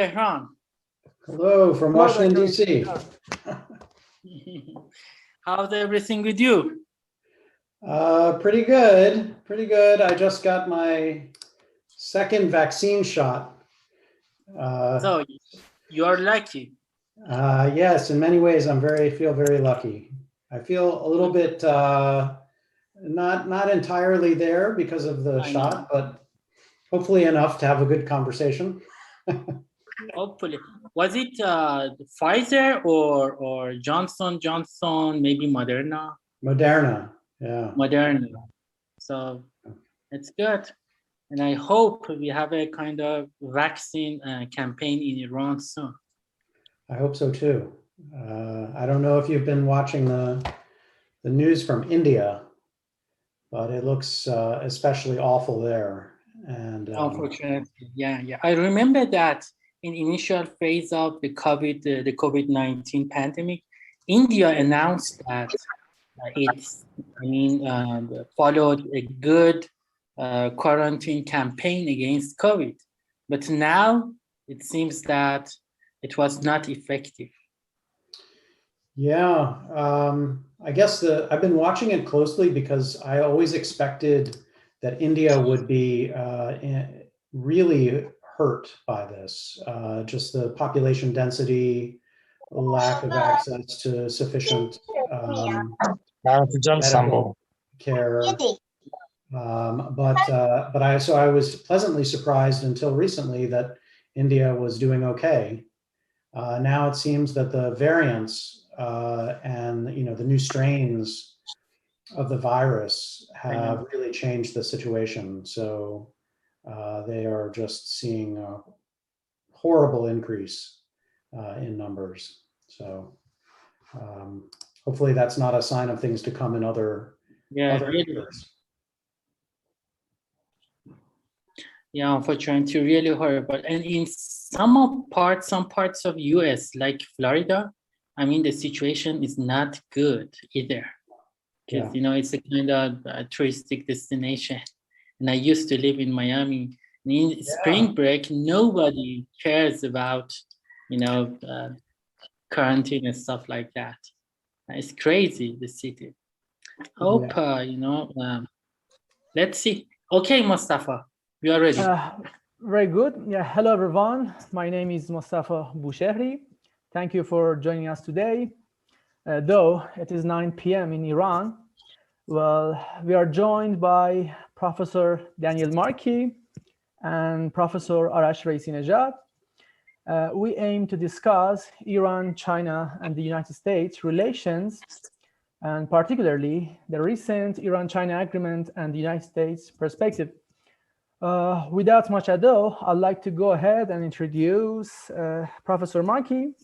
Tehran. Hello from Washington, D.C. How's everything with you? Pretty good, pretty good. I just got my second vaccine shot. So you are lucky. Yes, in many ways, feel very lucky. I feel a little bit not entirely there because of the shot, but hopefully enough to have a good conversation. Hopefully. Was it Pfizer or Johnson, maybe Moderna? Moderna, yeah. Moderna. So it's good. And I hope we have a kind of vaccine campaign in Iran soon. I hope so too. I don't know if you've been watching the news from India, but it looks especially awful there. And unfortunately, yeah. I remember that in initial phase of the COVID-19 pandemic, India announced that followed a good quarantine campaign against COVID. But now it seems that it was not effective. Yeah, I guess I've been watching it closely because I always expected that India would be really hurt by this. Just the population density, lack of access to sufficient medical care. But I was pleasantly surprised until recently that India was doing okay. Now it seems that the variants and the new strains of the virus have really changed the situation. So they are just seeing a horrible increase in numbers. So hopefully that's not a sign of things to come in other years. Yeah, unfortunately, really horrible. And in some parts of US, like Florida, the situation is not good either. Because, it's a kind of touristic destination. And I used to live in Miami. And in spring break, nobody cares about, quarantine and stuff like that. It's crazy, the city. Hope, let's see. Okay, Mostafa, we are ready. Very good. Yeah, hello, everyone. My name is Mostafa Boushehri. Thank you for joining us today. Though it is 9 p.m. in Iran, well, we are joined by Professor Daniel Markey and Professor Arash Reisinezhad. We aim to discuss Iran, China, and the United States relations, and particularly the recent Iran-China agreement and the United States perspective. Without much ado, I'd like to go ahead and introduce Professor Markey.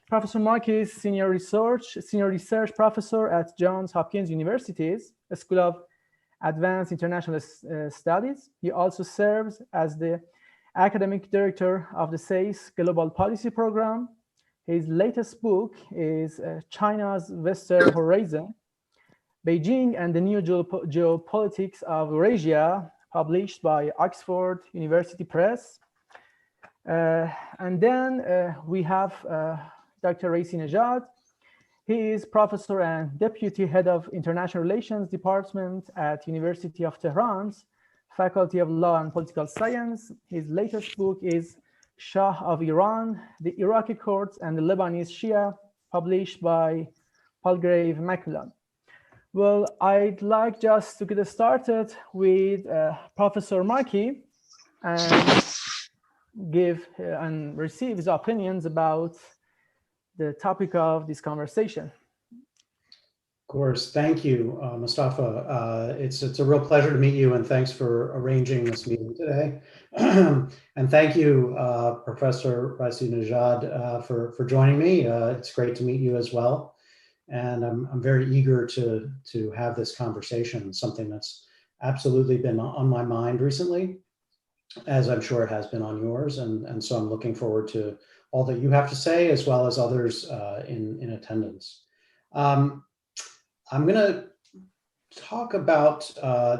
Professor Markey is senior research professor at Johns Hopkins University's School of Advanced International Studies. He also serves as the academic director of the SAIS Global Policy Program. His latest book is China's Western Horizon, Beijing and the New Geopolitics of Eurasia, published by Oxford University Press. And then we have Dr. Reisinezhad. He is professor and deputy head of International Relations Department at University of Tehran's Faculty of Law and Political Science. His latest book is Shah of Iran, the Iraqi Courts and the Lebanese Shia, published by Palgrave Macmillan. Well, I'd like just to get started with Professor Markey and give and receive his opinions about the topic of this conversation. Of course, thank you, Mostafa. It's a real pleasure to meet you, and thanks for arranging this meeting today. And thank you, Professor Reisinezhad, for joining me. It's great to meet you as well. And I'm very eager to have this conversation, something that's absolutely been on my mind recently, as I'm sure it has been on yours. And so I'm looking forward to all that you have to say, as well as others in attendance. I'm going to talk about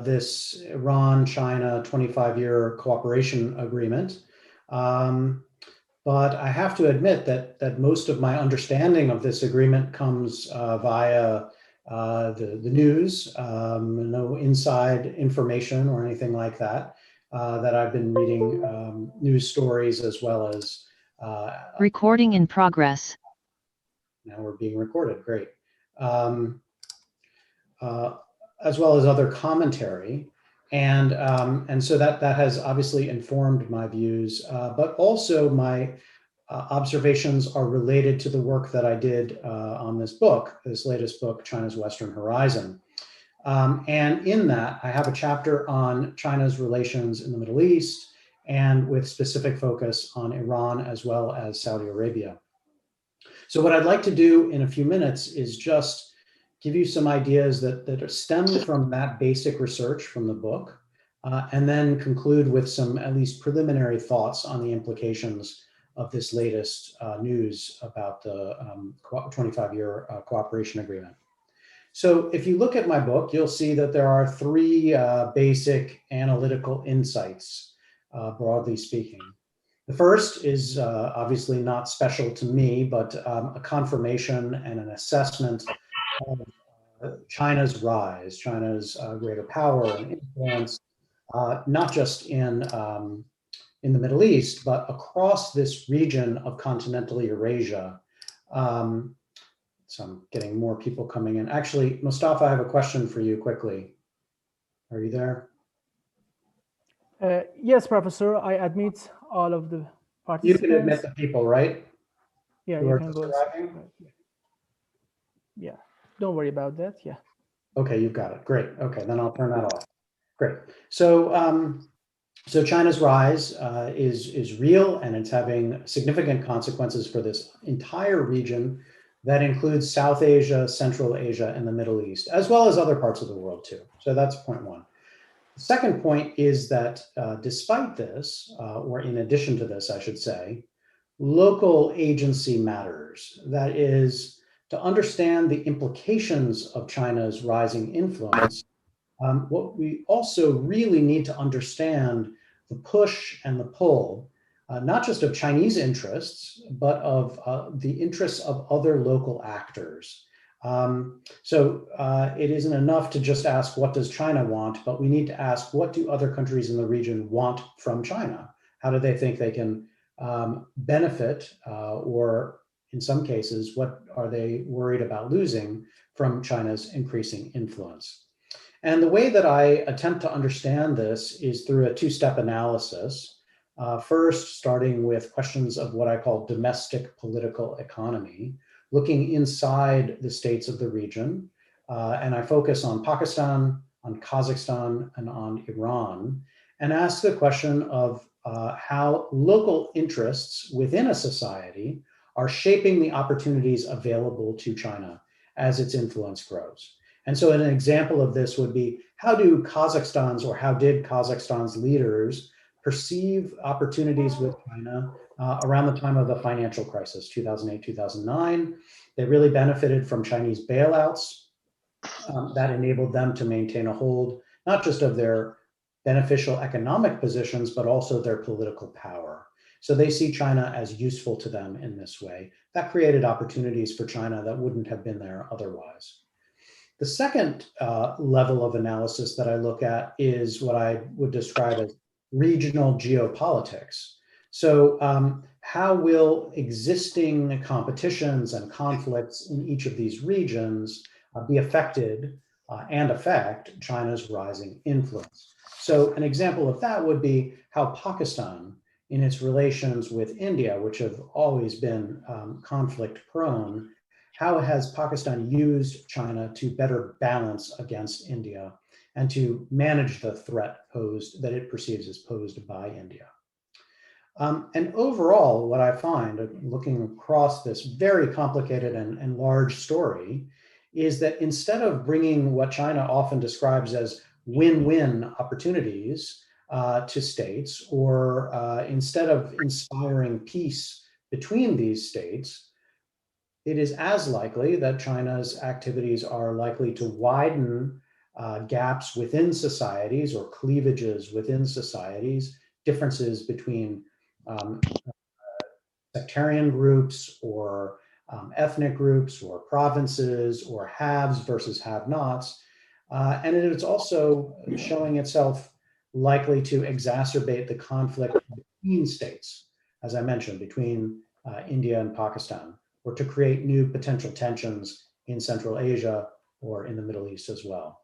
this Iran-China 25-year cooperation agreement. But I have to admit that most of my understanding of this agreement comes via the news, no inside information or anything like that, that I've been reading news stories as well as... Recording in progress. Now we're being recorded, great. As well as other commentary. And so that has obviously informed my views, but also my observations are related to the work that I did on this book, this latest book, China's Western Horizon. And in that, I have a chapter on China's relations in the Middle East and with specific focus on Iran as well as Saudi Arabia. So what I'd like to do in a few minutes is just give you some ideas that stem from that basic research from the book, and then conclude with some at least preliminary thoughts on the implications of this latest news about the 25-year cooperation agreement. So if you look at my book, you'll see that there are three basic analytical insights, broadly speaking. The first is obviously not special to me, but a confirmation and an assessment of China's rise, China's greater power and influence, not just in the Middle East, but across this region of continental Eurasia. So I'm getting more people coming in. Actually, Mostafa, I have a question for you quickly. Are you there? Yes, Professor, I admit all of the participants. You can admit the people, right? Yeah, you can go. Yeah, don't worry about that. Yeah. Okay, you've got it. Great. Okay, then I'll turn that off. Great. So, so China's rise is real, and it's having significant consequences for this entire region that includes South Asia, Central Asia, and the Middle East, as well as other parts of the world too. So that's point one. The second point is that despite this, or in addition to this, I should say, local agency matters. That is, to understand the implications of China's rising influence, what we also really need to understand the push and the pull, not just of Chinese interests, but of the interests of other local actors. So it isn't enough to just ask, what does China want? But we need to ask, what do other countries in the region want from China? How do they think they can benefit, or in some cases, what are they worried about losing from China's increasing influence? And the way that I attempt to understand this is through a two-step analysis. First, starting with questions of what I call domestic political economy, looking inside the states of the region. And I focus on Pakistan, on Kazakhstan, and on Iran, and ask the question of how local interests within a society are shaping the opportunities available to China as its influence grows. And so an example of this would be, how did Kazakhstan's leaders perceive opportunities with China around the time of the financial crisis, 2008, 2009. They really benefited from Chinese bailouts that enabled them to maintain a hold, not just of their beneficial economic positions, but also their political power. So they see China as useful to them in this way. That created opportunities for China that wouldn't have been there otherwise. The second level of analysis that I look at is what I would describe as regional geopolitics. So how will existing competitions and conflicts in each of these regions be affected and affect China's rising influence? So an example of that would be how Pakistan, in its relations with India, which have always been conflict prone, how has Pakistan used China to better balance against India and to manage the threat posed that it perceives as posed by India? And overall, what I find, looking across this very complicated and large story, is that instead of bringing what China often describes as win-win opportunities to states, or instead of inspiring peace between these states, it is as likely that China's activities are likely to widen gaps within societies or cleavages within societies, differences between sectarian groups or ethnic groups or provinces or haves versus have-nots. And it is also showing itself likely to exacerbate the conflict between states, as I mentioned, between India and Pakistan, or to create new potential tensions in Central Asia or in the Middle East as well.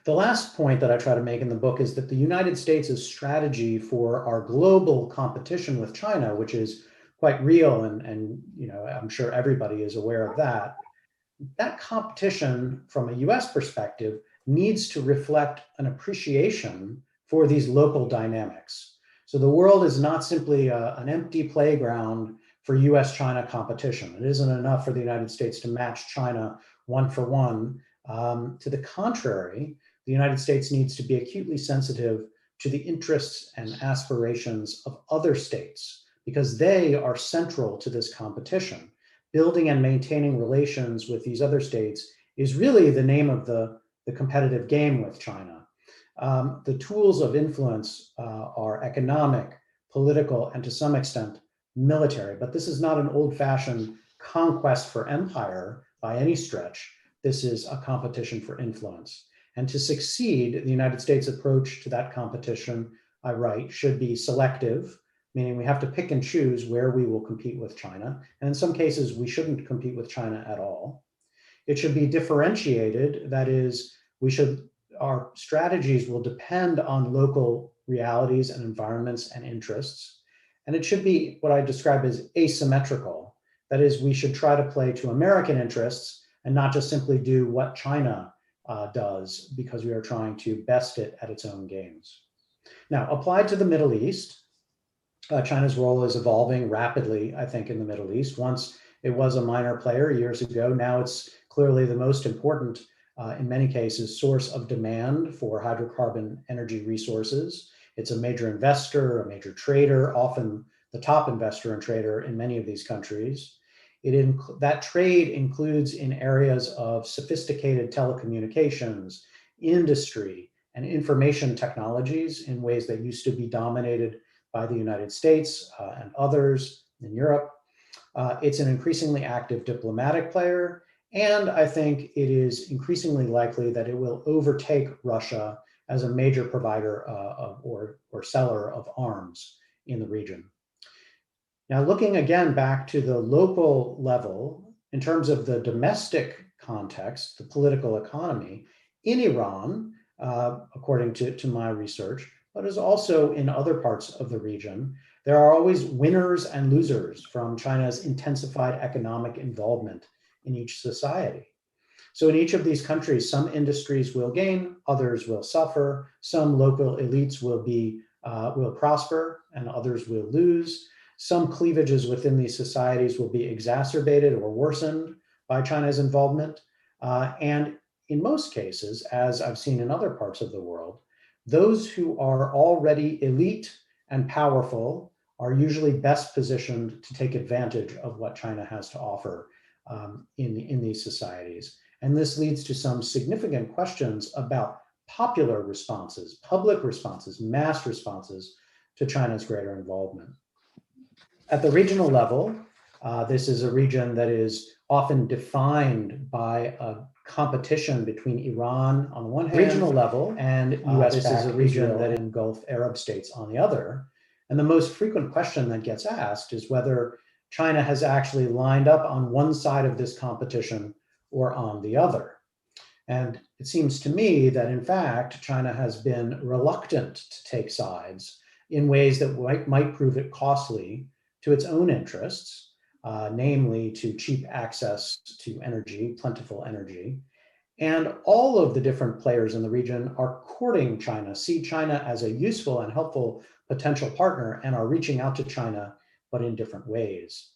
The last point that I try to make in the book is that the United States' strategy for our global competition with China, which is quite real, and you know, I'm sure everybody is aware of that, that competition from a US perspective needs to reflect an appreciation for these local dynamics. So the world is not simply an empty playground for US-China competition. It isn't enough for the United States to match China one for one. To the contrary, the United States needs to be acutely sensitive to the interests and aspirations of other states, because they are central to this competition. Building and maintaining relations with these other states is really the name of the competitive game with China. The tools of influence are economic, political, and to some extent, military. But this is not an old-fashioned conquest for empire by any stretch. This is a competition for influence. And to succeed, the United States approach to that competition, I write, should be selective, meaning we have to pick and choose where we will compete with China. And in some cases, we shouldn't compete with China at all. It should be differentiated. That is, our strategies will depend on local realities and environments and interests. And it should be what I describe as asymmetrical. That is, we should try to play to American interests and not just simply do what China does because we are trying to best it at its own games. Now, applied to the Middle East, China's role is evolving rapidly, I think, in the Middle East. Once it was a minor player years ago, now it's clearly the most important, in many cases, source of demand for hydrocarbon energy resources. It's a major investor, a major trader, often the top investor and trader in many of these countries. That trade includes in areas of sophisticated telecommunications, industry, and information technologies in ways that used to be dominated by the United States and others in Europe. It's an increasingly active diplomatic player, and I think it is increasingly likely that it will overtake Russia as a major provider or seller of arms in the region. Now, looking again back to the local level, in terms of the domestic context, the political economy, in Iran, according to my research, but as also in other parts of the region, there are always winners and losers from China's intensified economic involvement in each society. So in each of these countries, some industries will gain, others will suffer, some local elites will prosper, and others will lose. Some cleavages within these societies will be exacerbated or worsened by China's involvement. And in most cases, as I've seen in other parts of the world, those who are already elite and powerful are usually best positioned to take advantage of what China has to offer in these societies. And this leads to some significant questions about popular responses, public responses, mass responses to China's greater involvement. At the regional level, this is a region that is often defined by a competition between Iran on the one hand, regional level, and US this is a region that engulfs Arab states on the other. And the most frequent question that gets asked is whether China has actually lined up on one side of this competition or on the other. And it seems to me that, in fact, China has been reluctant to take sides in ways that might prove it costly to its own interests, namely to cheap access to energy, plentiful energy. And all of the different players in the region are courting China, see China as a useful and helpful potential partner, and are reaching out to China, but in different ways.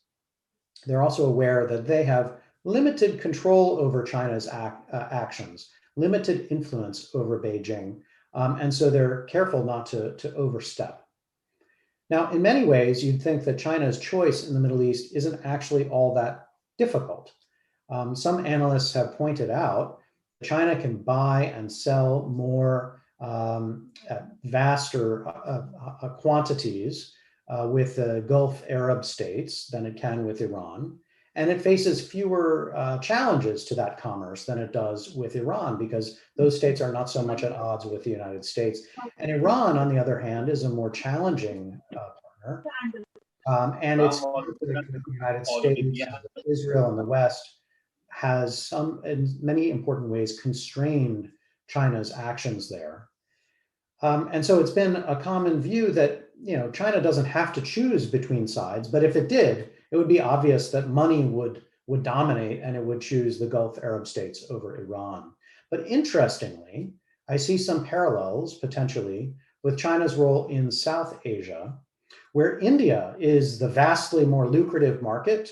They're also aware that they have limited control over China's actions, limited influence over Beijing, and so they're careful not to overstep. Now, in many ways, you'd think that China's choice in the Middle East isn't actually all that difficult. Some analysts have pointed out that China can buy and sell more vaster quantities with the Gulf Arab states than it can with Iran. And it faces fewer challenges to that commerce than it does with Iran, because those states are not so much at odds with the United States. And Iran, on the other hand, is a more challenging partner. And its conflict with the United States, Israel, and the West has in many important ways, constrained China's actions there. And so it's been a common view that China doesn't have to choose between sides, but if it did, it would be obvious that money would dominate and it would choose the Gulf Arab states over Iran. But interestingly, I see some parallels potentially with China's role in South Asia, where India is the vastly more lucrative market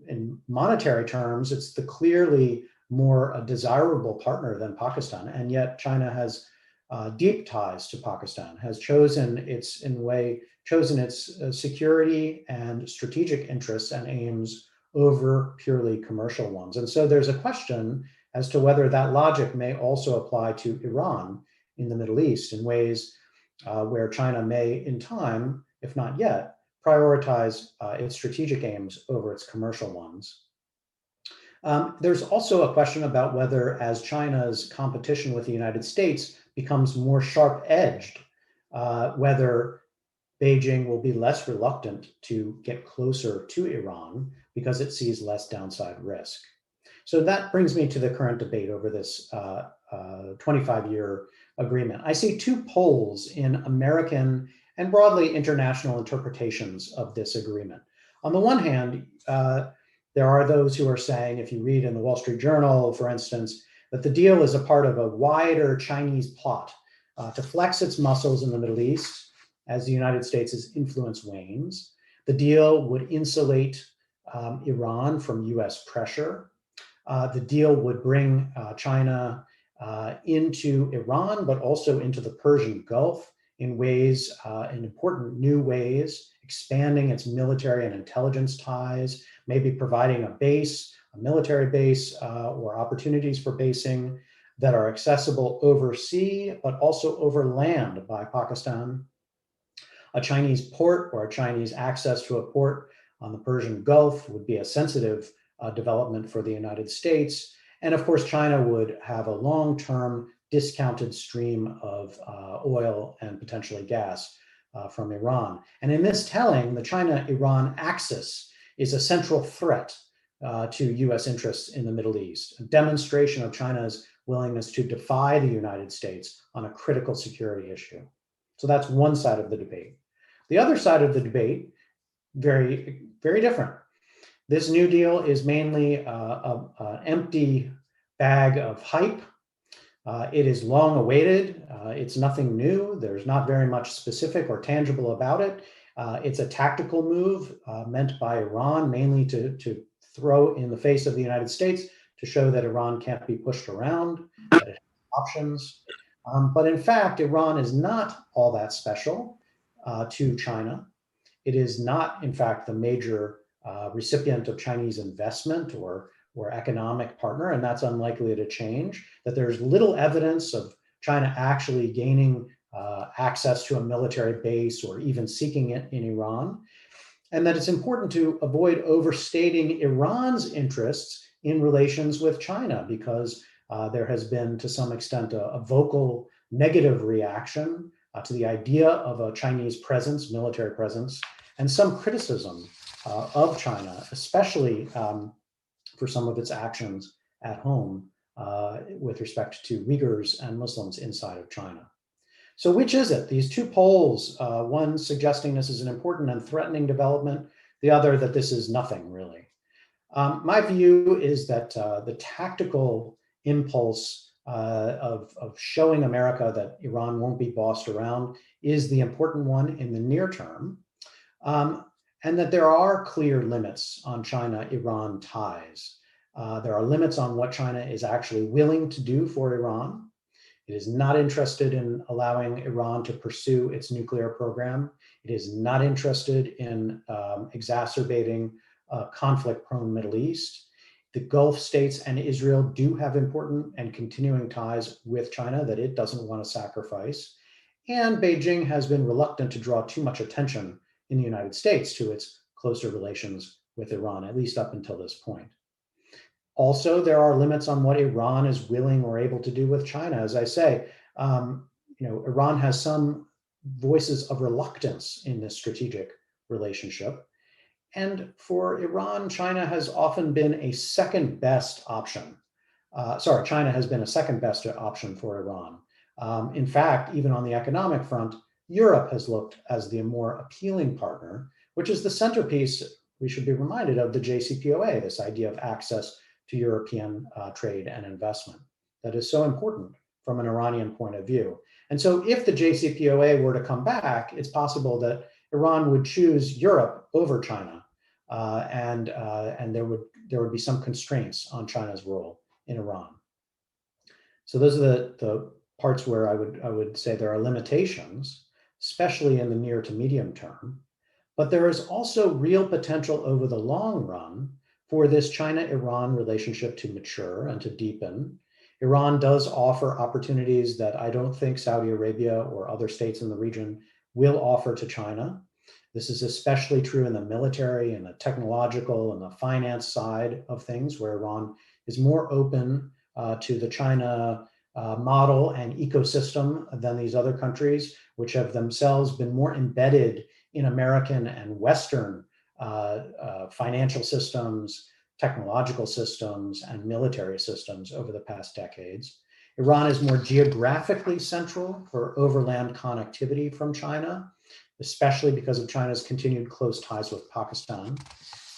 in monetary terms, it's the clearly more desirable partner than Pakistan, and yet China has deep ties to Pakistan, has chosen its security and strategic interests and aims over purely commercial ones. And so there's a question as to whether that logic may also apply to Iran in the Middle East in ways where China may, in time, if not yet, prioritize its strategic aims over its commercial ones. There's also a question about whether, as China's competition with the United States becomes more sharp-edged, whether Beijing will be less reluctant to get closer to Iran because it sees less downside risk. So that brings me to the current debate over this 25-year agreement. I see two poles in American and broadly international interpretations of this agreement. On the one hand, there are those who are saying, if you read in the Wall Street Journal, for instance, that the deal is a part of a wider Chinese plot to flex its muscles in the Middle East as the United States' influence wanes. The deal would insulate Iran from US pressure. The deal would bring China into Iran, but also into the Persian Gulf in ways, in important new ways, expanding its military and intelligence ties, maybe providing a base, a military base, or opportunities for basing that are accessible over sea, but also over land by Pakistan. A Chinese port or a Chinese access to a port on the Persian Gulf would be a sensitive development for the United States. And of course, China would have a long-term discounted stream of oil and potentially gas from Iran. And in this telling, the China-Iran axis is a central threat to US interests in the Middle East, a demonstration of China's willingness to defy the United States on a critical security issue. So that's one side of the debate. The other side of the debate, very, very different. This New Deal is mainly an empty bag of hype. It is long awaited. It's nothing new. There's not very much specific or tangible about it. It's a tactical move meant by Iran, mainly to throw in the face of the United States to show that Iran can't be pushed around, that it has options. But in fact, Iran is not all that special to China. It is not, in fact, the major recipient of Chinese investment or economic partner, and that's unlikely to change. That there's little evidence of China actually gaining access to a military base or even seeking it in Iran. And that it's important to avoid overstating Iran's interests in relations with China, because there has been, to some extent, a vocal negative reaction to the idea of a Chinese presence, military presence, and some criticism of China, especially for some of its actions at home with respect to Uyghurs and Muslims inside of China. So which is it? These two poles, one suggesting this is an important and threatening development, the other that this is nothing really. My view is that the tactical impulse of showing America that Iran won't be bossed around is the important one in the near term, and that there are clear limits on China-Iran ties. There are limits on what China is actually willing to do for Iran. It is not interested in allowing Iran to pursue its nuclear program. It is not interested in exacerbating a conflict-prone Middle East. The Gulf states and Israel do have important and continuing ties with China that it doesn't want to sacrifice. and Beijing has been reluctant to draw too much attention in the United States to its closer relations with Iran, at least up until this point. Also, there are limits on what Iran is willing or able to do with China. As I say, Iran has some voices of reluctance in this strategic relationship. And for Iran, China has often been a second best option. China has been a second best option for Iran. In fact, even on the economic front, Europe has looked as the more appealing partner, which is the centerpiece, we should be reminded of, the JCPOA, this idea of access to European trade and investment that is so important from an Iranian point of view. And so if the JCPOA were to come back, it's possible that Iran would choose Europe over China, and there would be some constraints on China's role in Iran. So those are the parts where I would say there are limitations, especially in the near to medium term. But there is also real potential over the long run for this China-Iran relationship to mature and to deepen. Iran does offer opportunities that I don't think Saudi Arabia or other states in the region will offer to China. This is especially true in the military and the technological and the finance side of things, where Iran is more open to the China model and ecosystem than these other countries, which have themselves been more embedded in American and Western financial systems, technological systems, and military systems over the past decades. Iran is more geographically central for overland connectivity from China, especially because of China's continued close ties with Pakistan.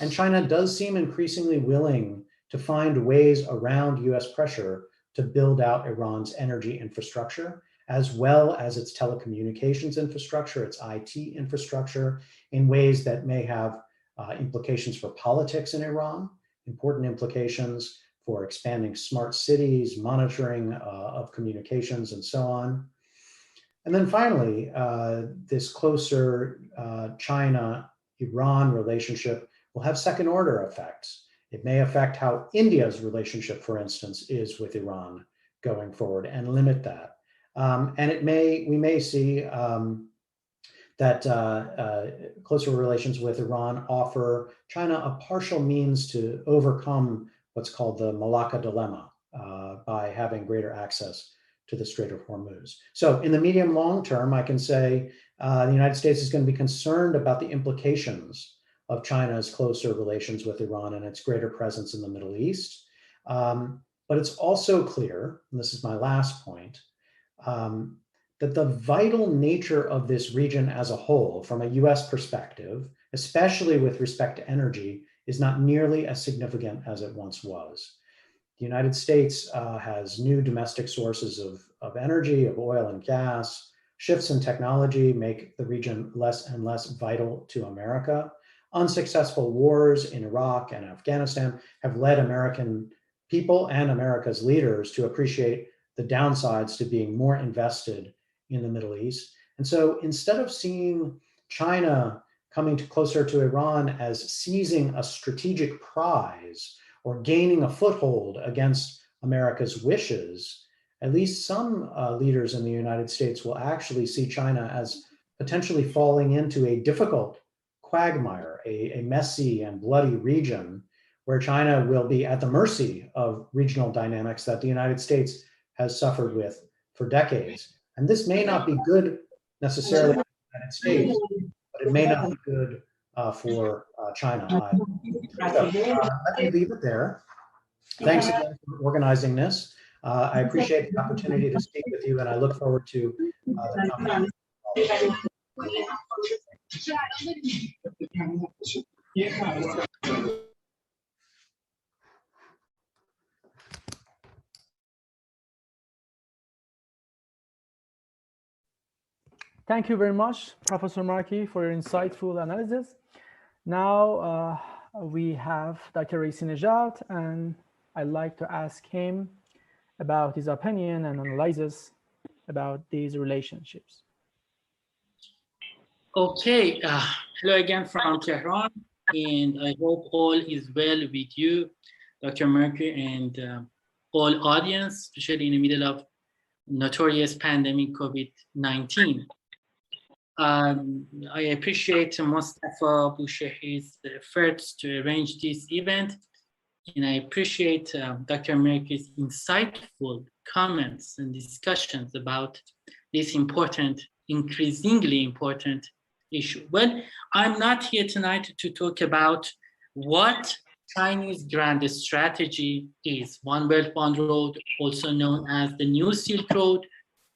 And China does seem increasingly willing to find ways around US pressure to build out Iran's energy infrastructure, as well as its telecommunications infrastructure, its IT infrastructure, in ways that may have implications for politics in Iran, important implications for expanding smart cities, monitoring of communications, and so on. And then finally, this closer China-Iran relationship will have second-order effects. It may affect how India's relationship, for instance, is with Iran going forward and limit that. And we may see that closer relations with Iran offer China a partial means to overcome what's called the Malacca dilemma by having greater access to the Strait of Hormuz. So in the medium long term, I can say the United States is going to be concerned about the implications of China's closer relations with Iran and its greater presence in the Middle East. But it's also clear, and this is my last point, that the vital nature of this region as a whole, from a US perspective, especially with respect to energy, is not nearly as significant as it once was. The United States has new domestic sources of energy, of oil and gas. Shifts in technology make the region less and less vital to America. Unsuccessful wars in Iraq and Afghanistan have led American people and America's leaders to appreciate the downsides to being more invested in the Middle East. And so instead of seeing China coming closer to Iran as seizing a strategic prize or gaining a foothold against America's wishes, at least some leaders in the United States will actually see China as potentially falling into a difficult quagmire, a messy and bloody region where China will be at the mercy of regional dynamics that the United States has suffered with for decades. And this may not be good necessarily for the United States, but it may not be good for China either. So let me leave it there. Thanks again for organizing this. I appreciate the opportunity to speak with you, and I look forward to the conversation. Thank you very much, Professor Markey, for your insightful analysis. Now we have Dr. Reisinezhad, and I'd like to ask him about his opinion and analysis about these relationships. Okay, hello again from Tehran, and I hope all is well with you, Dr. Markey, and all audience, especially in the middle of notorious pandemic COVID-19. I appreciate Mostafa Boushehri's efforts to arrange this event, and I appreciate Dr. Markey's insightful comments and discussions about this important, increasingly important issue. Well, I'm not here tonight to talk about what Chinese grand strategy is. One Belt, One Road, also known as the New Silk Road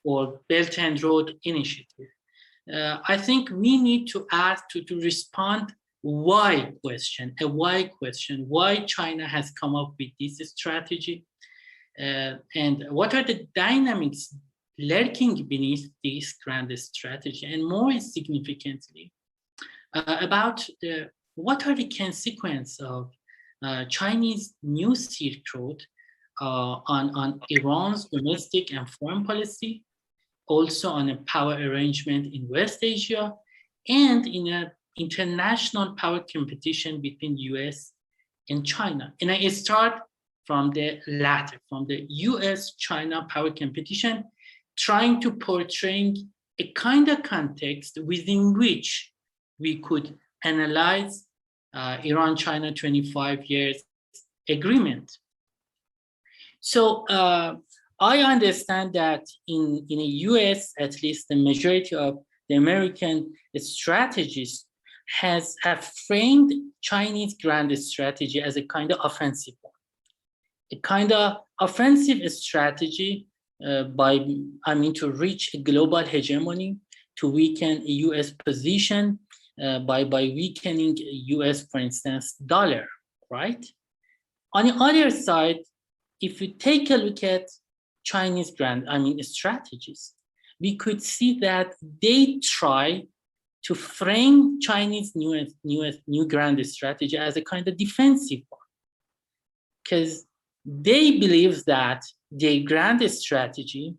or Belt and Road Initiative. I think we need to ask to respond why question, why China has come up with this strategy, and what are the dynamics lurking beneath this grand strategy, and more significantly, about what are the consequences of Chinese New Silk Road on Iran's domestic and foreign policy, also on a power arrangement in West Asia, and in an international power competition between US and China. And I start from the latter, from the US-China power competition, trying to portray a kind of context within which we could analyze Iran-China 25 years agreement. So I understand that in the US, at least the majority of the American strategists have framed Chinese grand strategy as a kind of offensive one. A kind of offensive strategy to reach a global hegemony, to weaken a US position by weakening US, for instance, dollar, right? On the other side, if you take a look at Chinese strategies, we could see that they try to frame Chinese new grand strategy as a kind of defensive one, because they believe that their grand strategy,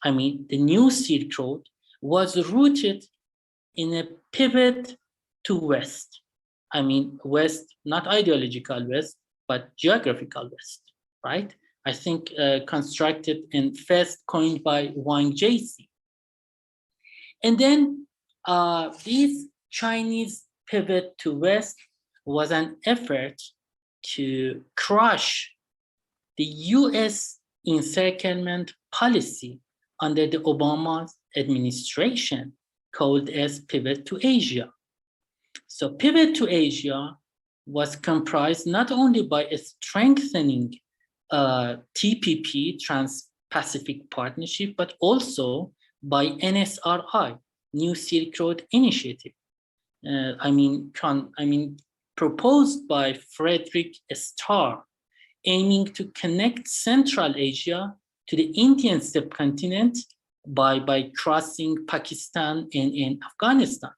the New Silk Road, was rooted in a pivot to West. West, not ideological West, but geographical West, right? I think constructed and first coined by Wang Jiechi. And then this Chinese pivot to West was an effort to crush the US encirclement policy under the Obama administration, called as Pivot to Asia. So Pivot to Asia was comprised not only by a strengthening TPP, Trans-Pacific Partnership, but also by NSRI, New Silk Road Initiative. Proposed by Frederick Starr, aiming to connect Central Asia to the Indian subcontinent by crossing Pakistan and Afghanistan,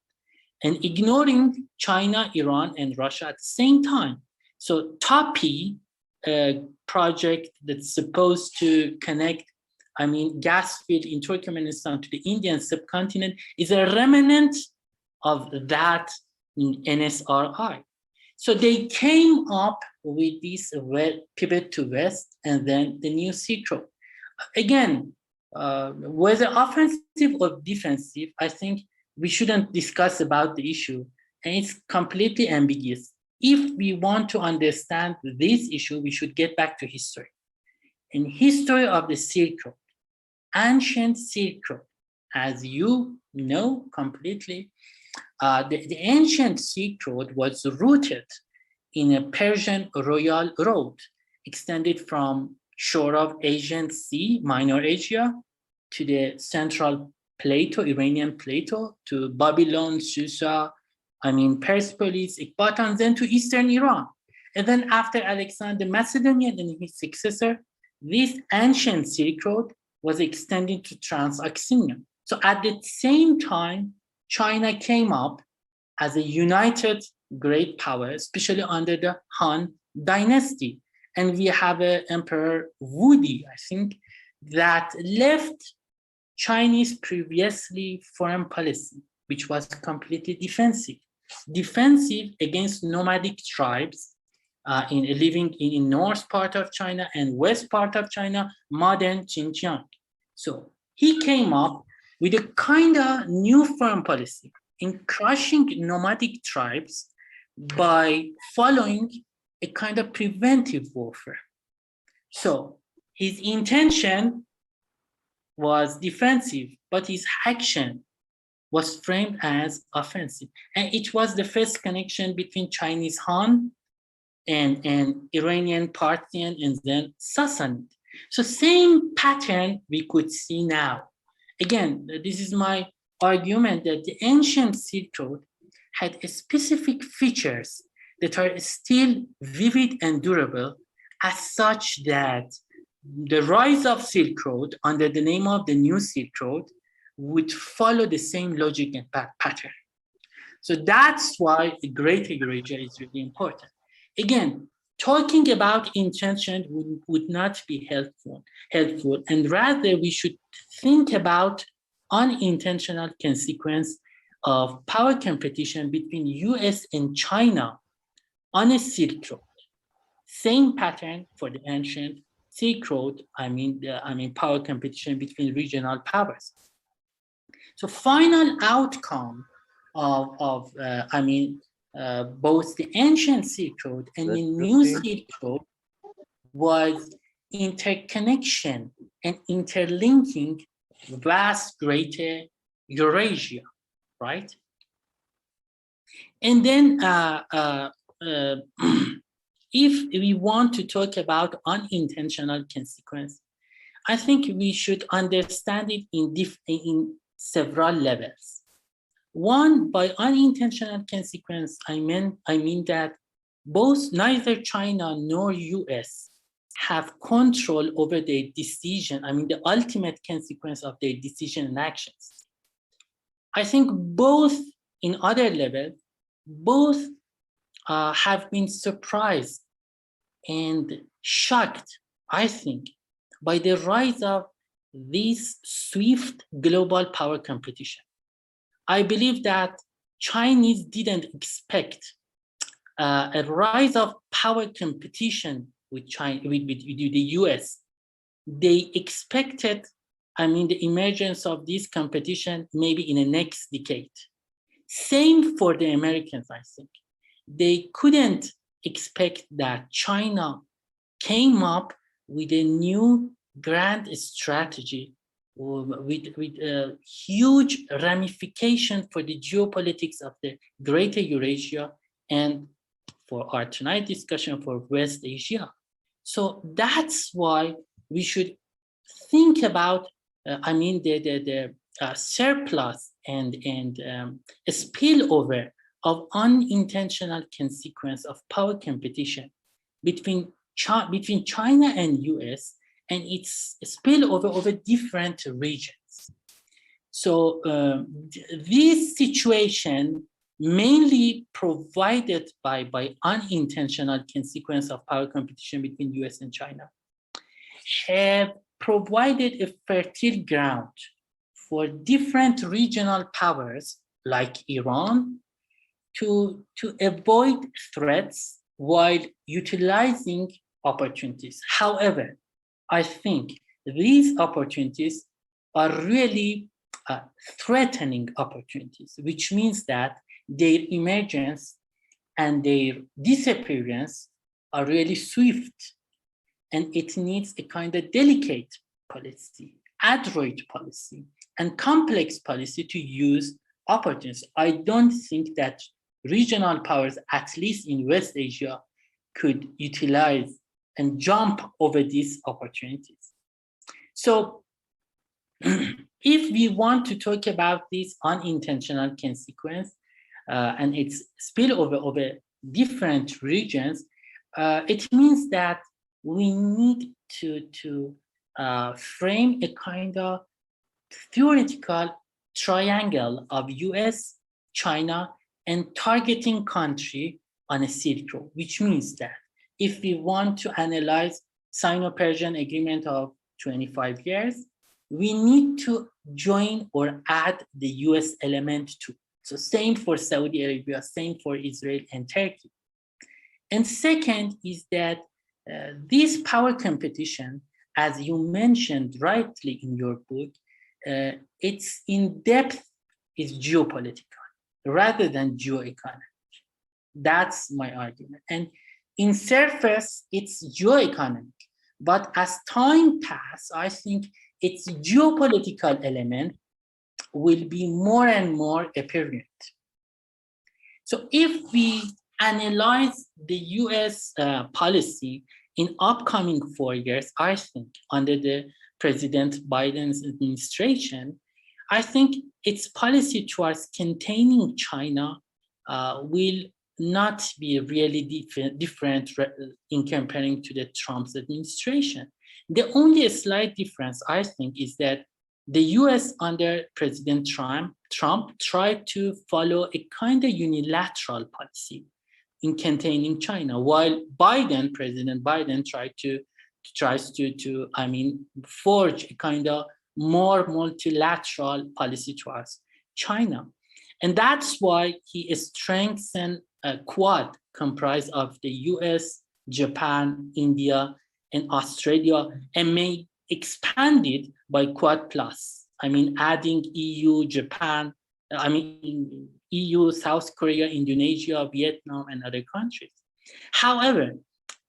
and ignoring China, Iran, and Russia at the same time. So TAPI, project that's supposed to connect, gas field in Turkmenistan to the Indian subcontinent, is a remnant of that in NSRI. So they came up with this pivot to West and then the New Silk Road. Again, whether offensive or defensive, I think we shouldn't discuss about the issue, and it's completely ambiguous. If we want to understand this issue, we should get back to history. In history of the Silk Road, ancient Silk Road, as you know completely, the ancient Silk Road was rooted in a Persian royal road extended from shore of Asian Sea, Minor Asia, to the central plateau, Iranian plateau, to Babylon, Susa, Persepolis, Ekbatan, then to eastern Iran. And then after Alexander Macedonian and his successor, this ancient Silk Road was extended to Transoxania. So at the same time, China came up as a united great power, especially under the Han dynasty. And we have an Emperor Wudi, I think, that left Chinese previously foreign policy, which was completely defensive against nomadic tribes living in north part of China and west part of China, modern Xinjiang. So he came up with a kind of new foreign policy in crushing nomadic tribes by following a kind of preventive warfare. So his intention was defensive, but his action was framed as offensive. And it was the first connection between Chinese Han and Iranian Parthian and then Sassanid. So same pattern we could see now. Again, this is my argument that the ancient Silk Road had specific features that are still vivid and durable, as such that the rise of Silk Road under the name of the new Silk Road would follow the same logic and pattern. So that's why the Greater Eurasia is really important. Again, talking about intention would not be helpful, and rather we should think about unintentional consequence of power competition between US and China on a Silk Road. Same pattern for the ancient Silk Road, I mean power competition between regional powers. So final outcome of both the ancient Silk Road and the new Silk Road was interconnection and interlinking vast Greater Eurasia, right? And then if we want to talk about unintentional consequence, I think we should understand it in several levels. One, by unintentional consequence, I mean that neither China nor US have control over their decision, the ultimate consequence of their decision and actions. I think both in other levels, both have been surprised and shocked, I think, by the rise of this swift global power competition. I believe that Chinese didn't expect a rise of power competition with the US. They expected, the emergence of this competition maybe in the next decade. Same for the Americans, I think. They couldn't expect that China came up with a new grand strategy with a huge ramification for the geopolitics of the Greater Eurasia and for our tonight discussion for West Asia. So that's why we should think about, the surplus and spillover of unintentional consequence of power competition between China and US, and its spillover over different regions. So this situation, mainly provided by unintentional consequence of power competition between US and China, have provided a fertile ground for different regional powers like Iran to avoid threats while utilizing opportunities. However, I think these opportunities are really threatening opportunities, which means that their emergence and their disappearance are really swift, and it needs a kind of delicate policy, adroit policy, and complex policy to use opportunities. I don't think that regional powers, at least in West Asia, could utilize and jump over these opportunities. So if we want to talk about this unintentional consequence and its spillover over different regions, it means that we need to frame a kind of theoretical triangle of US, China, and targeting country on a Silk Road, which means that if we want to analyze Sino-Persian agreement of 25 years, we need to join or add the US element too. So same for Saudi Arabia, same for Israel and Turkey. And second is that this power competition as you mentioned rightly in your book, its in-depth is geopolitical rather than geoeconomic. That's my argument. And in surface, it's geoeconomic. But as time passes, I think its geopolitical element will be more and more apparent. So if we analyze the US policy in upcoming 4 years, I think under the President Biden's administration, I think its policy towards containing China will not be really different in comparing to the Trump's administration. The only slight difference, I think, is that the US under President Trump tried to follow a kind of unilateral policy in containing China, while President Biden tries to forge a kind of more multilateral policy towards China. And that's why he strengthened a Quad comprised of the US, Japan, India, and Australia, and may expand it by Quad Plus. Adding EU, Japan, EU, South Korea, Indonesia, Vietnam, and other countries. However,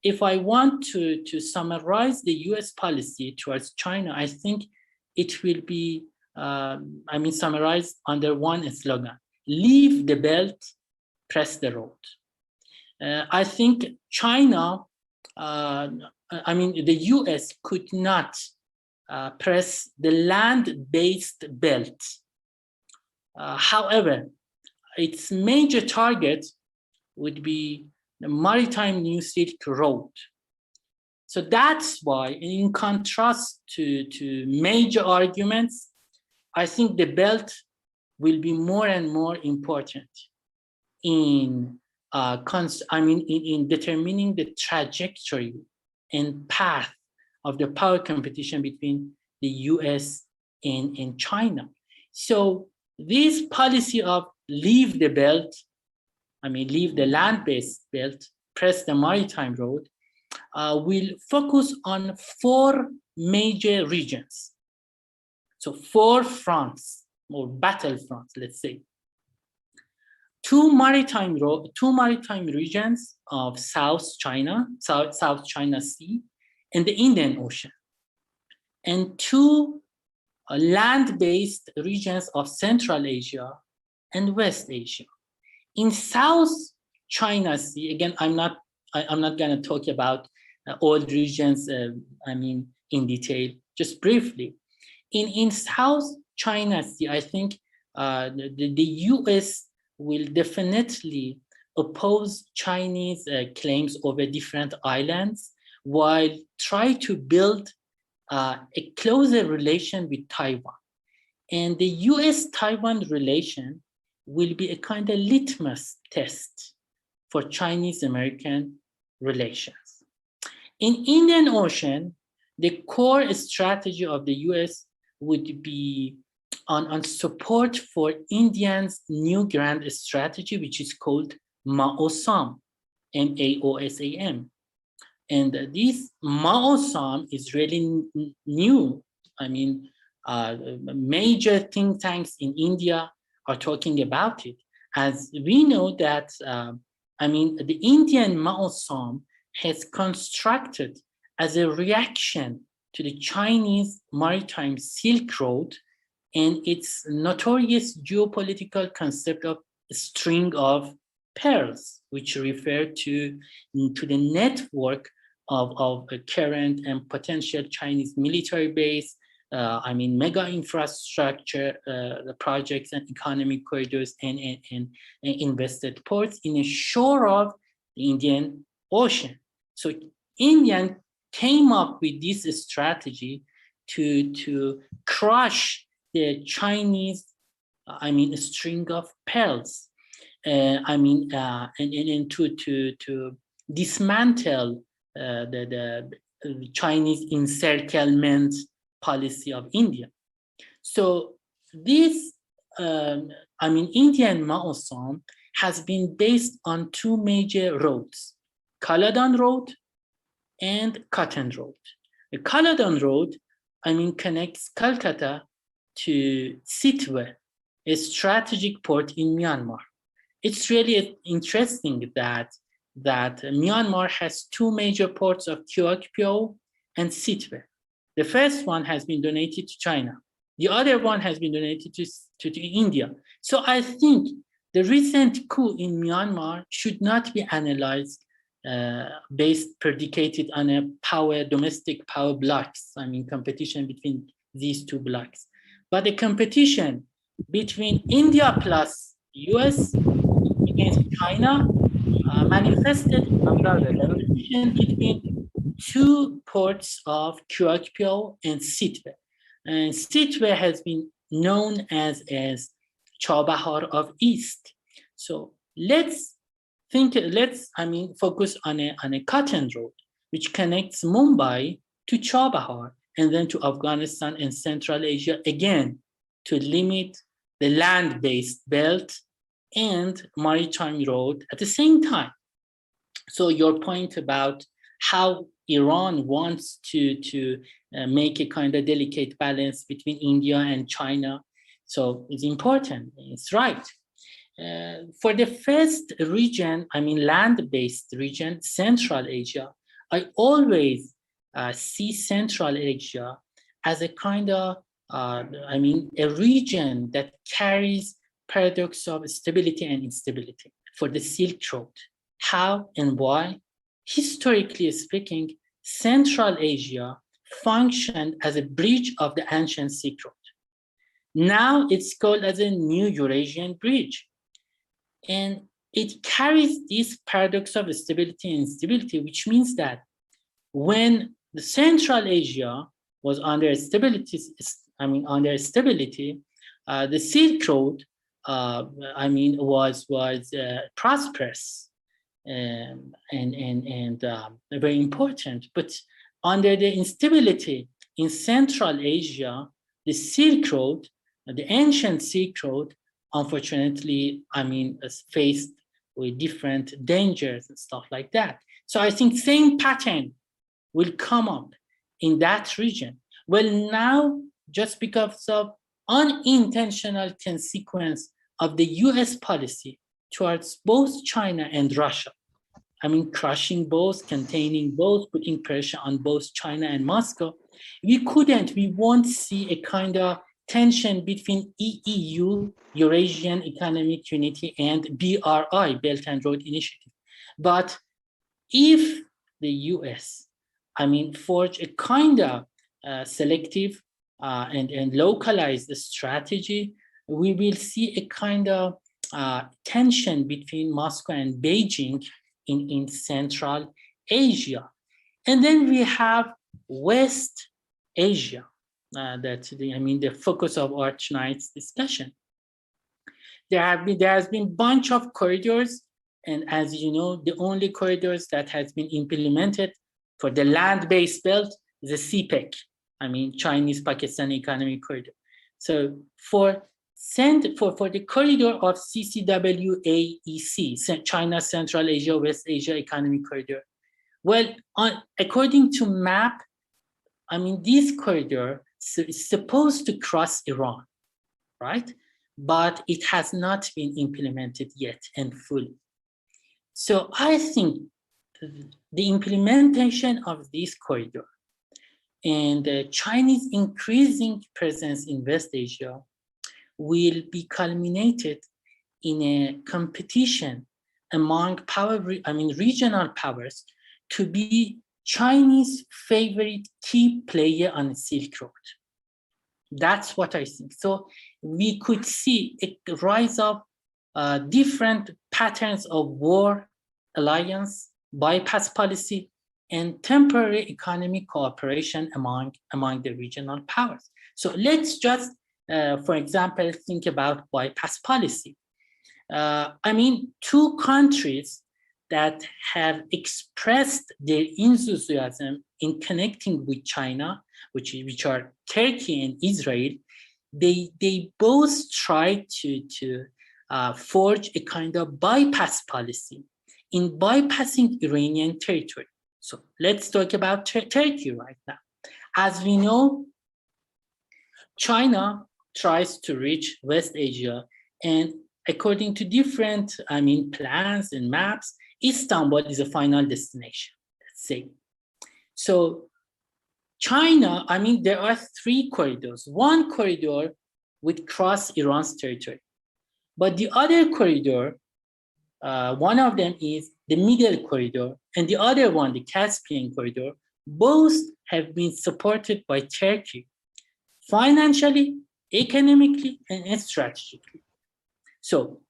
if I want to summarize the US policy towards China, I think it will be, summarized under one slogan: leave the belt, press the road. I think China, the US could not press the land-based belt. However, its major target would be the maritime New Silk Road. So that's why, in contrast to major arguments, I think the belt will be more and more important in determining the trajectory and path of the power competition between the US and China. So this policy of leave the belt, leave the land-based belt, press the maritime road, will focus on 4 major regions. So 4 fronts, or battle fronts, let's say. 2 maritime regions of South China Sea, and the Indian Ocean, and 2 land-based regions of Central Asia and West Asia. In South China Sea, again, I'm not going to talk about all regions, in detail, just briefly. In South China Sea, I think the US will definitely oppose Chinese claims over different islands, while try to build a closer relation with Taiwan. And the US-Taiwan relation will be a kind of litmus test for Chinese-American relations. In Indian Ocean, the core strategy of the US would be on support for India's new grand strategy, which is called MAOSAM, MAOSAM. And this MAOSAM is really new. Major think tanks in India are talking about it. As we know that, the Indian MAOSAM has constructed as a reaction to the Chinese maritime Silk Road and its notorious geopolitical concept of a string of pearls, which refer to the network of current and potential Chinese military base, mega infrastructure projects and economic corridors and invested ports in a shore of the Indian Ocean. So India came up with this strategy to crush the Chinese, string of pearls, and to dismantle the Chinese encirclement policy of India. So this, Indian MAOSAM has been based on 2 major roads, Caledon Road and Cotton Road. The Caledon Road, connects Calcutta to Sitwe, a strategic port in Myanmar. It's really interesting that Myanmar has two major ports of Kyokpyo and Sitwe. The first one has been donated to China. The other one has been donated to India. So I think the recent coup in Myanmar should not be analyzed predicated on a domestic power blocks, competition between these two blocks. But the competition between India plus US against China manifested competition between two ports of Kyokpyo and Sitwe. And Sitwe has been known as Chabahar of East. So let's focus on a cotton road, which connects Mumbai to Chabahar and then to Afghanistan and Central Asia, again, to limit the land-based belt and maritime road at the same time. So your point about how Iran wants to make a kind of delicate balance between India and China, so it's important, it's right. For the first region, land-based region, Central Asia, I always see Central Asia as a kind of, a region that carries paradox of stability and instability for the Silk Road. How and why? Historically speaking, Central Asia functioned as a bridge of the ancient Silk Road. Now it's called as a new Eurasian bridge. And it carries this paradox of stability and instability, which means that when the Central Asia was under stability, the Silk Road, was prosperous and very important. But under the instability in Central Asia, the Silk Road, the ancient Silk Road, unfortunately, is faced with different dangers and stuff like that. So I think same pattern will come up in that region. Well, now, just because of unintentional consequence of the US policy towards both China and Russia, crushing both, containing both, putting pressure on both China and Moscow, we won't see a kind of tension between EU, Eurasian Economic Unity, and BRI, Belt and Road Initiative. But if the US, forge a kind of selective and localized strategy, we will see a kind of tension between Moscow and Beijing in Central Asia. And then we have West Asia. The focus of our tonight's discussion. There has been a bunch of corridors, and as you know, the only corridors that has been implemented for the land-based belt is the CPEC, Chinese-Pakistan Economic Corridor. So for the corridor of CCWAEC, China, Central Asia, West Asia Economic Corridor, well, according to map, this corridor is supposed to cross Iran, right? But it has not been implemented yet and fully. So I think the implementation of this corridor and the Chinese increasing presence in West Asia will be culminated in a competition among regional powers to be Chinese favorite key player on the Silk Road. That's what I think. So we could see a rise of different patterns of war, alliance, bypass policy, and temporary economic cooperation among the regional powers. So let's just, for example, think about bypass policy. Two countries that have expressed their enthusiasm in connecting with China, which are Turkey and Israel, they both tried to forge a kind of bypass policy in bypassing Iranian territory. So let's talk about Turkey right now. As we know, China tries to reach West Asia, and according to different, plans and maps, Istanbul is a final destination, let's say. So China, there are 3 corridors. One corridor would cross Iran's territory, but the other corridor, one of them is the middle corridor, and the other one, the Caspian corridor, both have been supported by Turkey, financially, economically, and strategically. So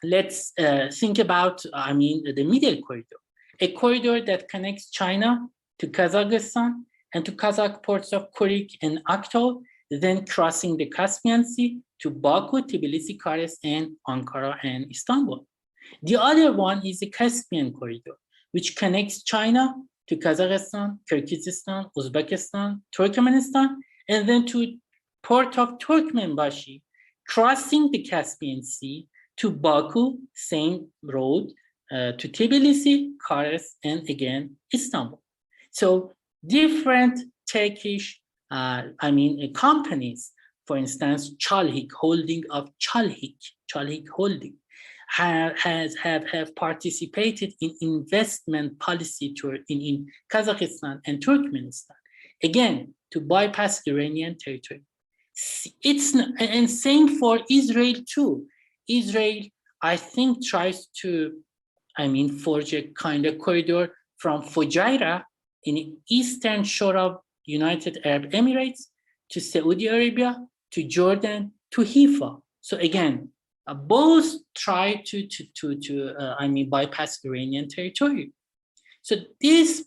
let's think about, the middle corridor, a corridor that connects China to Kazakhstan and to Kazakh ports of Kurik and Aktau, then crossing the Caspian Sea to Baku, Tbilisi, Kars, and Ankara and Istanbul. The other one is the Caspian corridor, which connects China to Kazakhstan, Kyrgyzstan, Uzbekistan, Turkmenistan, and then to port of Turkmenbashi, crossing the Caspian Sea to Baku, same road, to Tbilisi, Kars, and again, Istanbul. So different Turkish, companies, for instance, Çalhik, holding of Çalhik Holding, have participated in investment policy tour in Kazakhstan and Turkmenistan, again, to bypass Iranian territory. And same for Israel too. Israel, I think, tries to, forge a kind of corridor from Fujairah in the eastern shore of United Arab Emirates to Saudi Arabia, to Jordan, to Haifa. So again, both try to bypass Iranian territory. So this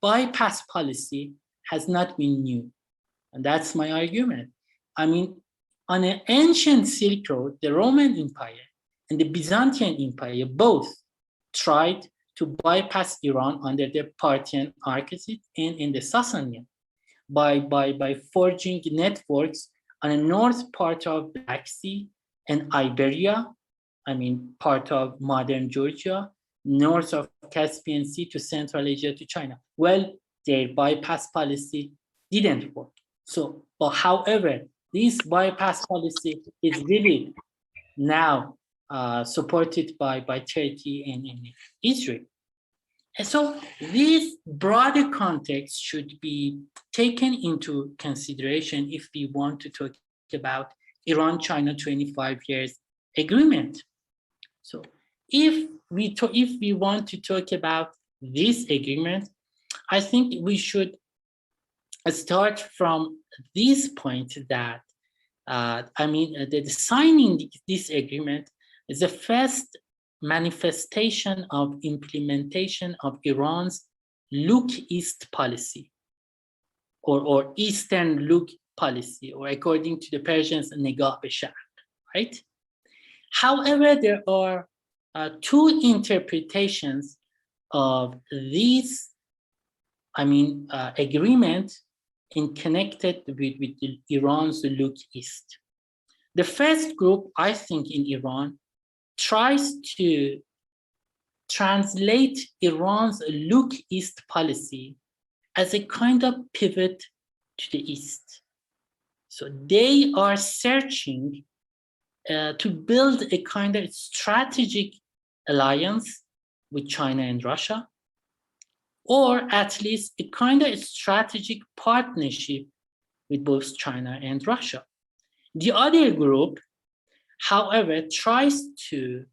bypass policy has not been new. And that's my argument. On an ancient Silk Road, the Roman Empire and the Byzantine Empire both tried to bypass Iran under the Parthian architect and in the Sasanian by forging networks on the north part of Black Sea and Iberia, part of modern Georgia, north of Caspian Sea to Central Asia to China. Well, their bypass policy didn't work. So, but however, this bypass policy is really now supported by Turkey and Israel. And so this broader context should be taken into consideration if we want to talk about Iran-China 25 years agreement. So if we want to talk about this agreement, I think we should start from this point that the signing this agreement is the first manifestation of implementation of Iran's look east policy or eastern look policy, or according to the Persians, negah be sharq, right? However, there are 2 interpretations of this agreement in connected with Iran's look east. The first group, I think, in Iran tries to translate Iran's look east policy as a kind of pivot to the east. So they are searching to build a kind of strategic alliance with China and Russia, or at least a kind of strategic partnership with both China and Russia. The other group, however, tries to,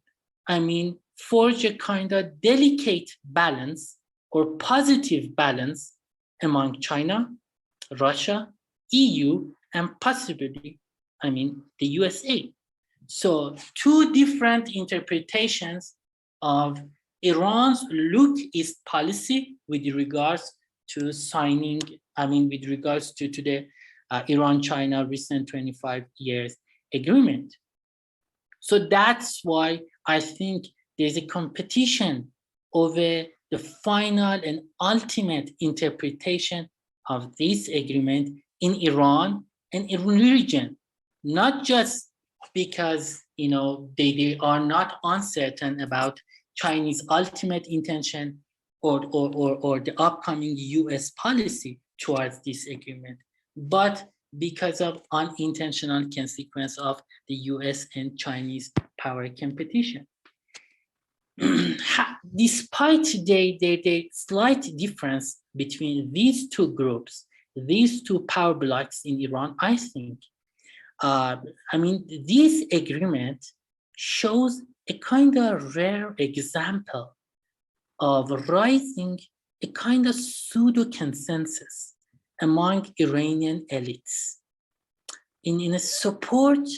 forge a kind of delicate balance or positive balance among China, Russia, EU, and possibly, the USA. So 2 different interpretations of Iran's look east policy with regards to signing, with regards to the Iran-China recent 25 years agreement. So that's why I think there's a competition over the final and ultimate interpretation of this agreement in Iran and in region, not just because they are not uncertain about Chinese ultimate intention or the upcoming US policy, towards this agreement, but because of unintentional consequence of the US and Chinese power competition. Despite the slight difference between these two groups, these two power blocks in Iran, I think, this agreement shows a kind of rare example of rising a kind of pseudo consensus among Iranian elites in a support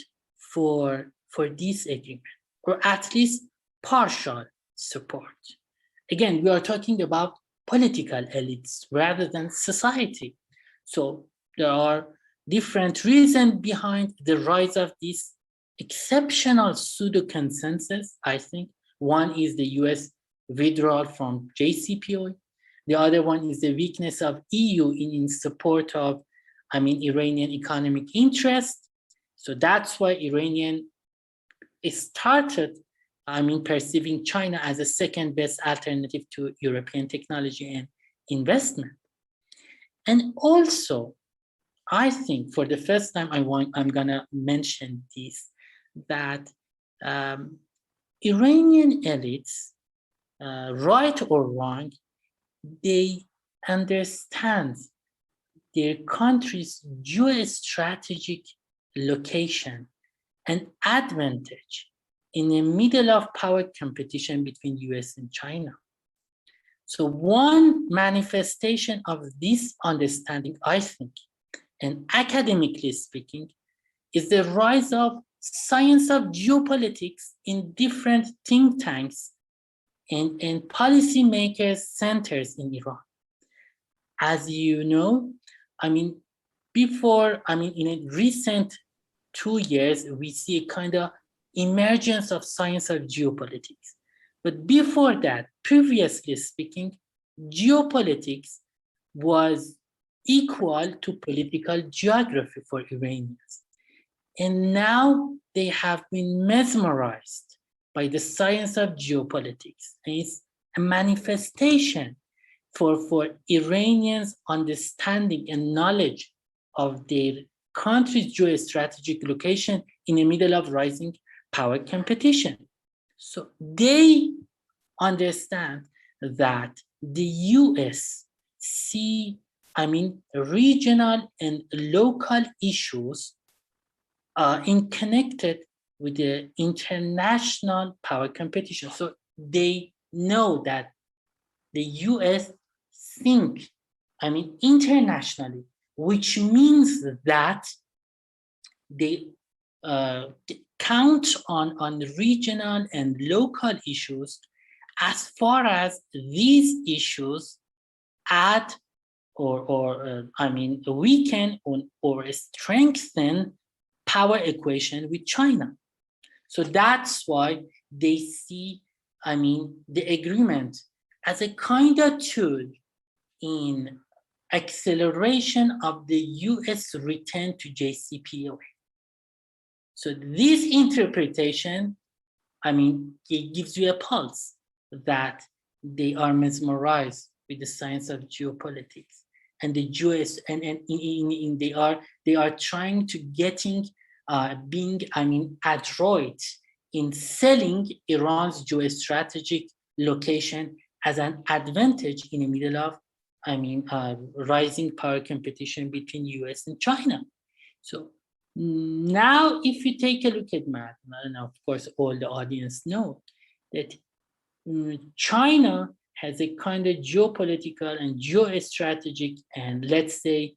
for this agreement, or at least partial support. Again, we are talking about political elites rather than society. So there are different reasons behind the rise of this exceptional pseudo consensus, I think. One is the US withdrawal from JCPOA. The other one is the weakness of EU in support of, Iranian economic interest. So that's why Iranian started, perceiving China as a second best alternative to European technology and investment. And also, I think for the first time, I'm gonna mention this, that Iranian elites, right or wrong, they understand their country's geostrategic location and advantage in the middle of power competition between US and China. So one manifestation of this understanding, I think, and academically speaking, is the rise of science of geopolitics in different think tanks and policymakers centers in Iran. As you know, before, in a recent 2 years, we see a kind of emergence of science of geopolitics. But before that, previously speaking, geopolitics was equal to political geography for Iranians. And now they have been mesmerized by the science of geopolitics. And it's a manifestation for Iranians' understanding and knowledge of their country's geostrategic location in the middle of rising power competition. So they understand that the US see, regional and local issues in connected with the international power competition. So they know that the US think, internationally, which means that they count on regional and local issues as far as these issues add or weaken or strengthen power equation with China. So that's why they see, the agreement as a kind of tool in acceleration of the US return to JCPOA. So this interpretation, it gives you a pulse that they are mesmerized with the science of geopolitics, and the US, and they are trying to being adroit in selling Iran's geostrategic location as an advantage in the middle of rising power competition between US and China. So now if you take a look at math, and of course all the audience know that China has a kind of geopolitical and geostrategic and, let's say,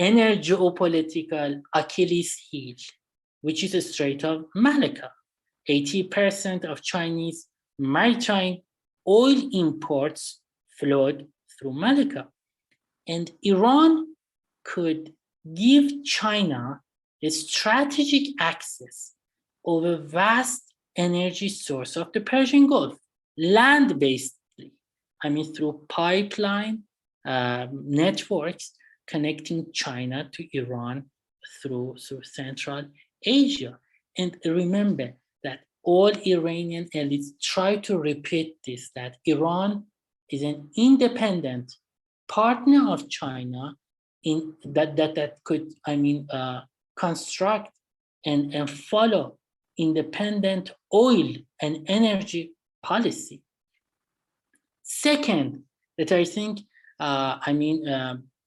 energeopolitical Achilles heel, which is the Strait of Malacca. 80% of Chinese maritime oil imports flowed through Malacca. And Iran could give China a strategic access over vast energy source of the Persian Gulf, land-based, through pipeline networks connecting China to Iran through Central Asia. And remember that all Iranian elites try to repeat this, that Iran is an independent partner of China that could, construct and follow independent oil and energy policy. Second, that I think,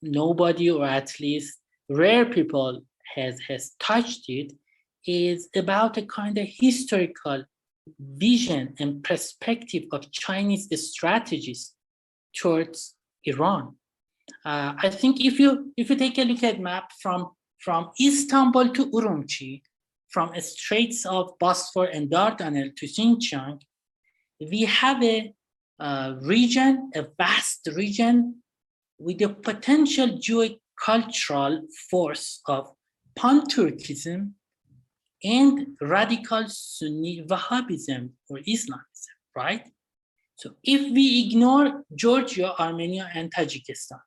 nobody, or at least rare people, has touched it, is about a kind of historical vision and perspective of Chinese strategies towards Iran. I think if you take a look at map from Istanbul to Urumqi, from Straits of Bosphor and Dardanelles to Xinjiang, we have a region, a vast region with a potential geocultural force of pan-Turkism and radical Sunni Wahhabism or Islamism, right? So if we ignore Georgia, Armenia, and Tajikistan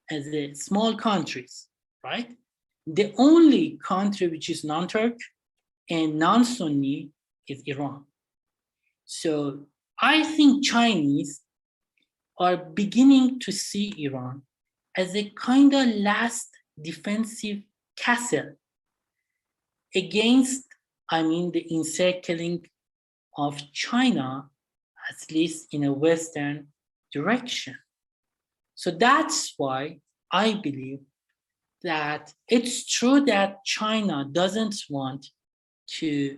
as the small countries, right? The only country which is non-Turk and non-Sunni is Iran. So I think Chinese are beginning to see Iran as a kind of last defensive castle against, the encircling of China, at least in a Western direction. So that's why I believe that it's true that China doesn't want to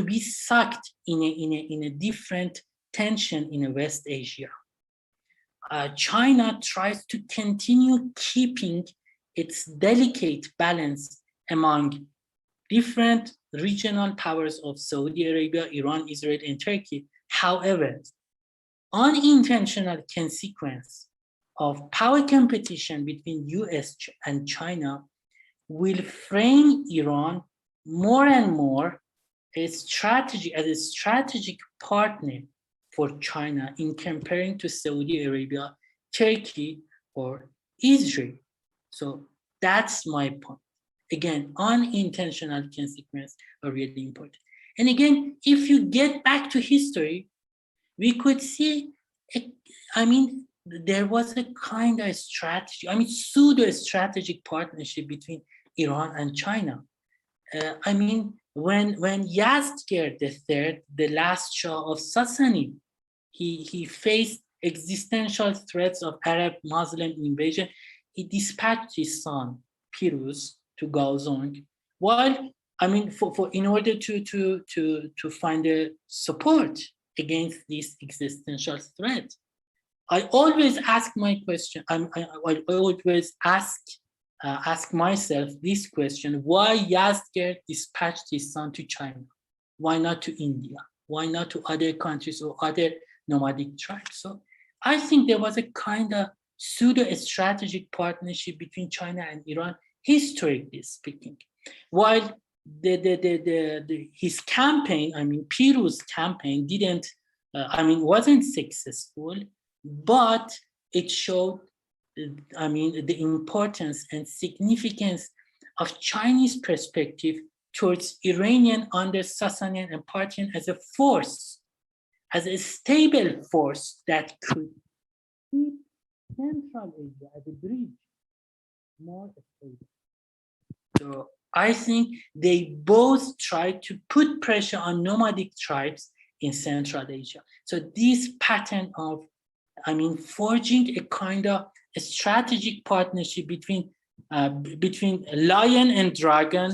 be sucked in a different tension in West Asia. China tries to continue keeping its delicate balance among different regional powers of Saudi Arabia, Iran, Israel, and Turkey. However, unintentional consequence of power competition between US and China will frame Iran more and more as a strategic partner for China in comparing to Saudi Arabia, Turkey, or Israel. So that's my point. Again, unintentional consequences are really important. And again, if you get back to history, we could see, there was a kind of strategy, pseudo-strategic partnership between Iran and China. When Yazdgerd III, the last Shah of Sassanid, he faced existential threats of Arab Muslim invasion, he dispatched his son, Piruz, to Gaozong, while, in order to find a support against this existential threat. I always ask my question, I always ask myself this question: why Yazdgerd dispatched his son to China? Why not to India? Why not to other countries or other nomadic tribes? So I think there was a kind of pseudo-strategic partnership between China and Iran, historically speaking. While his campaign, Piruz's campaign wasn't successful, but it showed the importance and significance of Chinese perspective towards Iranian under Sasanian and Parthian as a force, as a stable force that could keep Central Asia as a bridge more stable. So I think they both try to put pressure on nomadic tribes in Central Asia. So this pattern of, forging a kind of a strategic partnership between lion and dragon,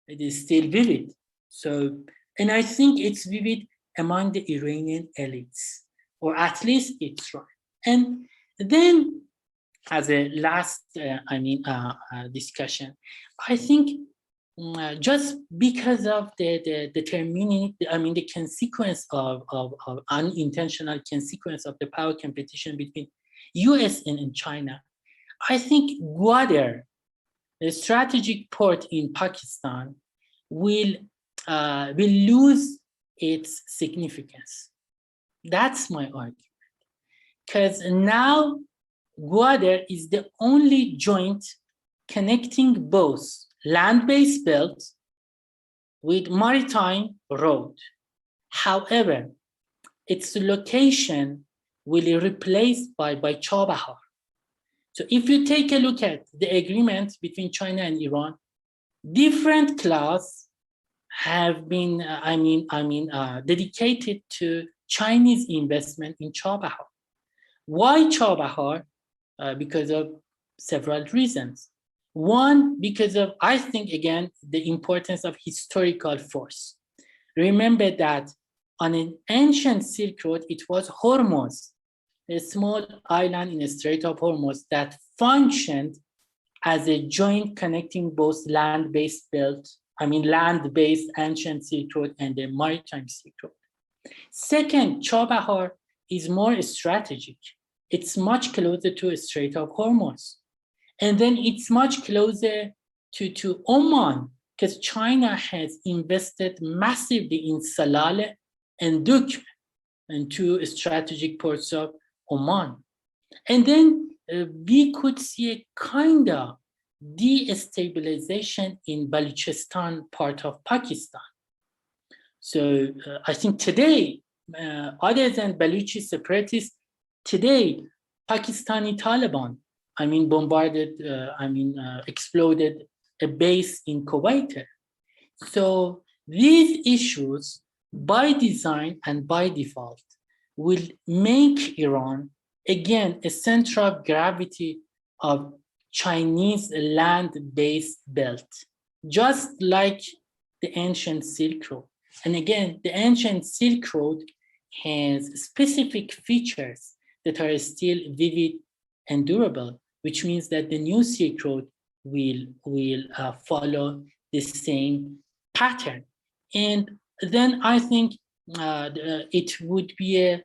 it is still vivid. So, and I think it's vivid among the Iranian elites, or at least it's right. And then, as a last, discussion, I think just because of the consequence of unintentional consequence of the power competition between US and China, I think Gwadar, the strategic port in Pakistan, will lose its significance. That's my argument. Because now Gwadar is the only joint connecting both land-based belt with maritime road. However, its location will be replaced by Chabahar. So if you take a look at the agreement between China and Iran, different clauses have been, dedicated to Chinese investment in Chabahar. Why Chabahar? Because of several reasons. One, because of, I think, again, the importance of historical force. Remember that on an ancient Silk Road, it was Hormuz, a small island in the Strait of Hormuz that functioned as a joint connecting both land-based ancient Silk Road and the maritime Silk Road. Second, Chabahar is more strategic. It's much closer to the Strait of Hormuz. And then it's much closer to Oman, because China has invested massively in Salalah and Dukh, and two strategic ports of Oman. And then we could see a kind of destabilization in Balochistan, part of Pakistan. So I think today, other than Baluchi separatists, today, Pakistani Taliban, exploded a base in Kuwait. So these issues, by design and by default, will make Iran, again, a center of gravity of Chinese land-based belt, just like the ancient Silk Road. And again, the ancient Silk Road has specific features that are still vivid and durable, which means that the new Silk Road will follow the same pattern. And then I think it would be a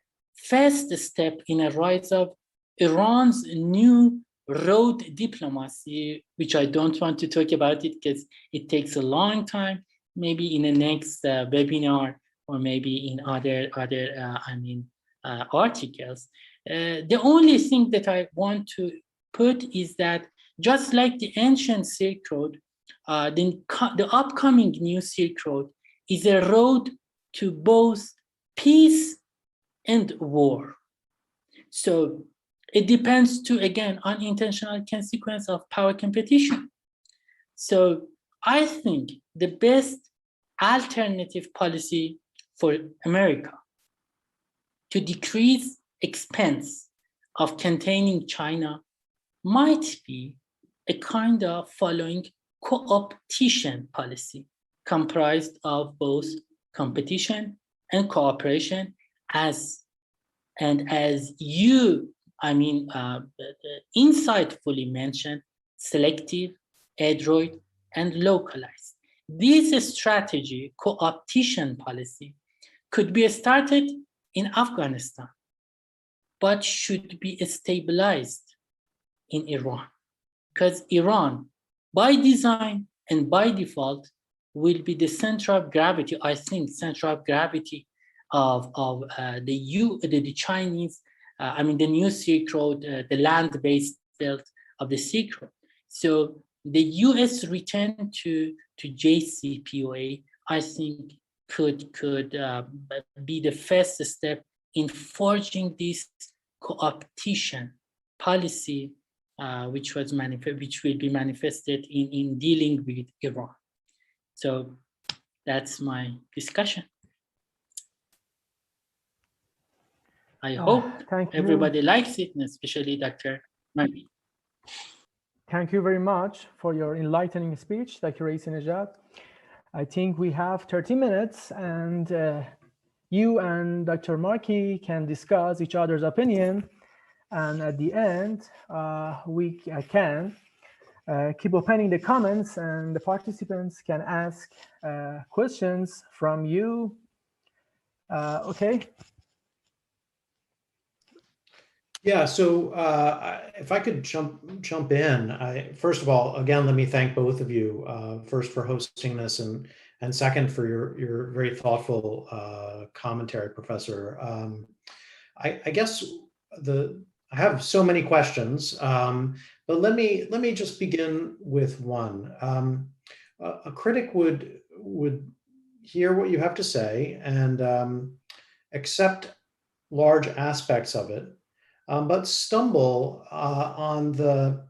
first step in a rise of Iran's new road diplomacy, which I don't want to talk about it because it takes a long time, maybe in the next webinar or maybe in other articles. The only thing that I want to put is that just like the ancient Silk Road, the upcoming new Silk Road is a road to both peace and war. So it depends to, again, unintentional consequence of power competition. So I think the best alternative policy for America to decrease expense of containing China might be a kind of following co-opetition policy comprised of both competition and cooperation, as you insightfully mentioned, selective, adroit, and localized. This strategy, co-opetition policy, could be started in Afghanistan, but should be stabilized in Iran, because Iran, by design and by default, will be the center of gravity, I think, center of gravity of the Chinese, the new Silk Road, the land-based belt of the Silk Road. So the US return to JCPOA, I think, could be the first step in forging this co-opetition policy, which will be manifested in dealing with Iran. So that's my discussion. I hope everybody likes it, and especially Dr. Markey. Thank you very much for your enlightening speech, Dr. Reisinezhad. I think we have 30 minutes, and you and Dr. Markey can discuss each other's opinion. And at the end, we can keep opening the comments, and the participants can ask questions from you. Okay. Yeah, so if I could jump in, first of all, again, let me thank both of you, first for hosting this, and second for your very thoughtful commentary, Professor. I guess I have so many questions, but let me just begin with one. A critic would hear what you have to say and accept large aspects of it, but stumble on the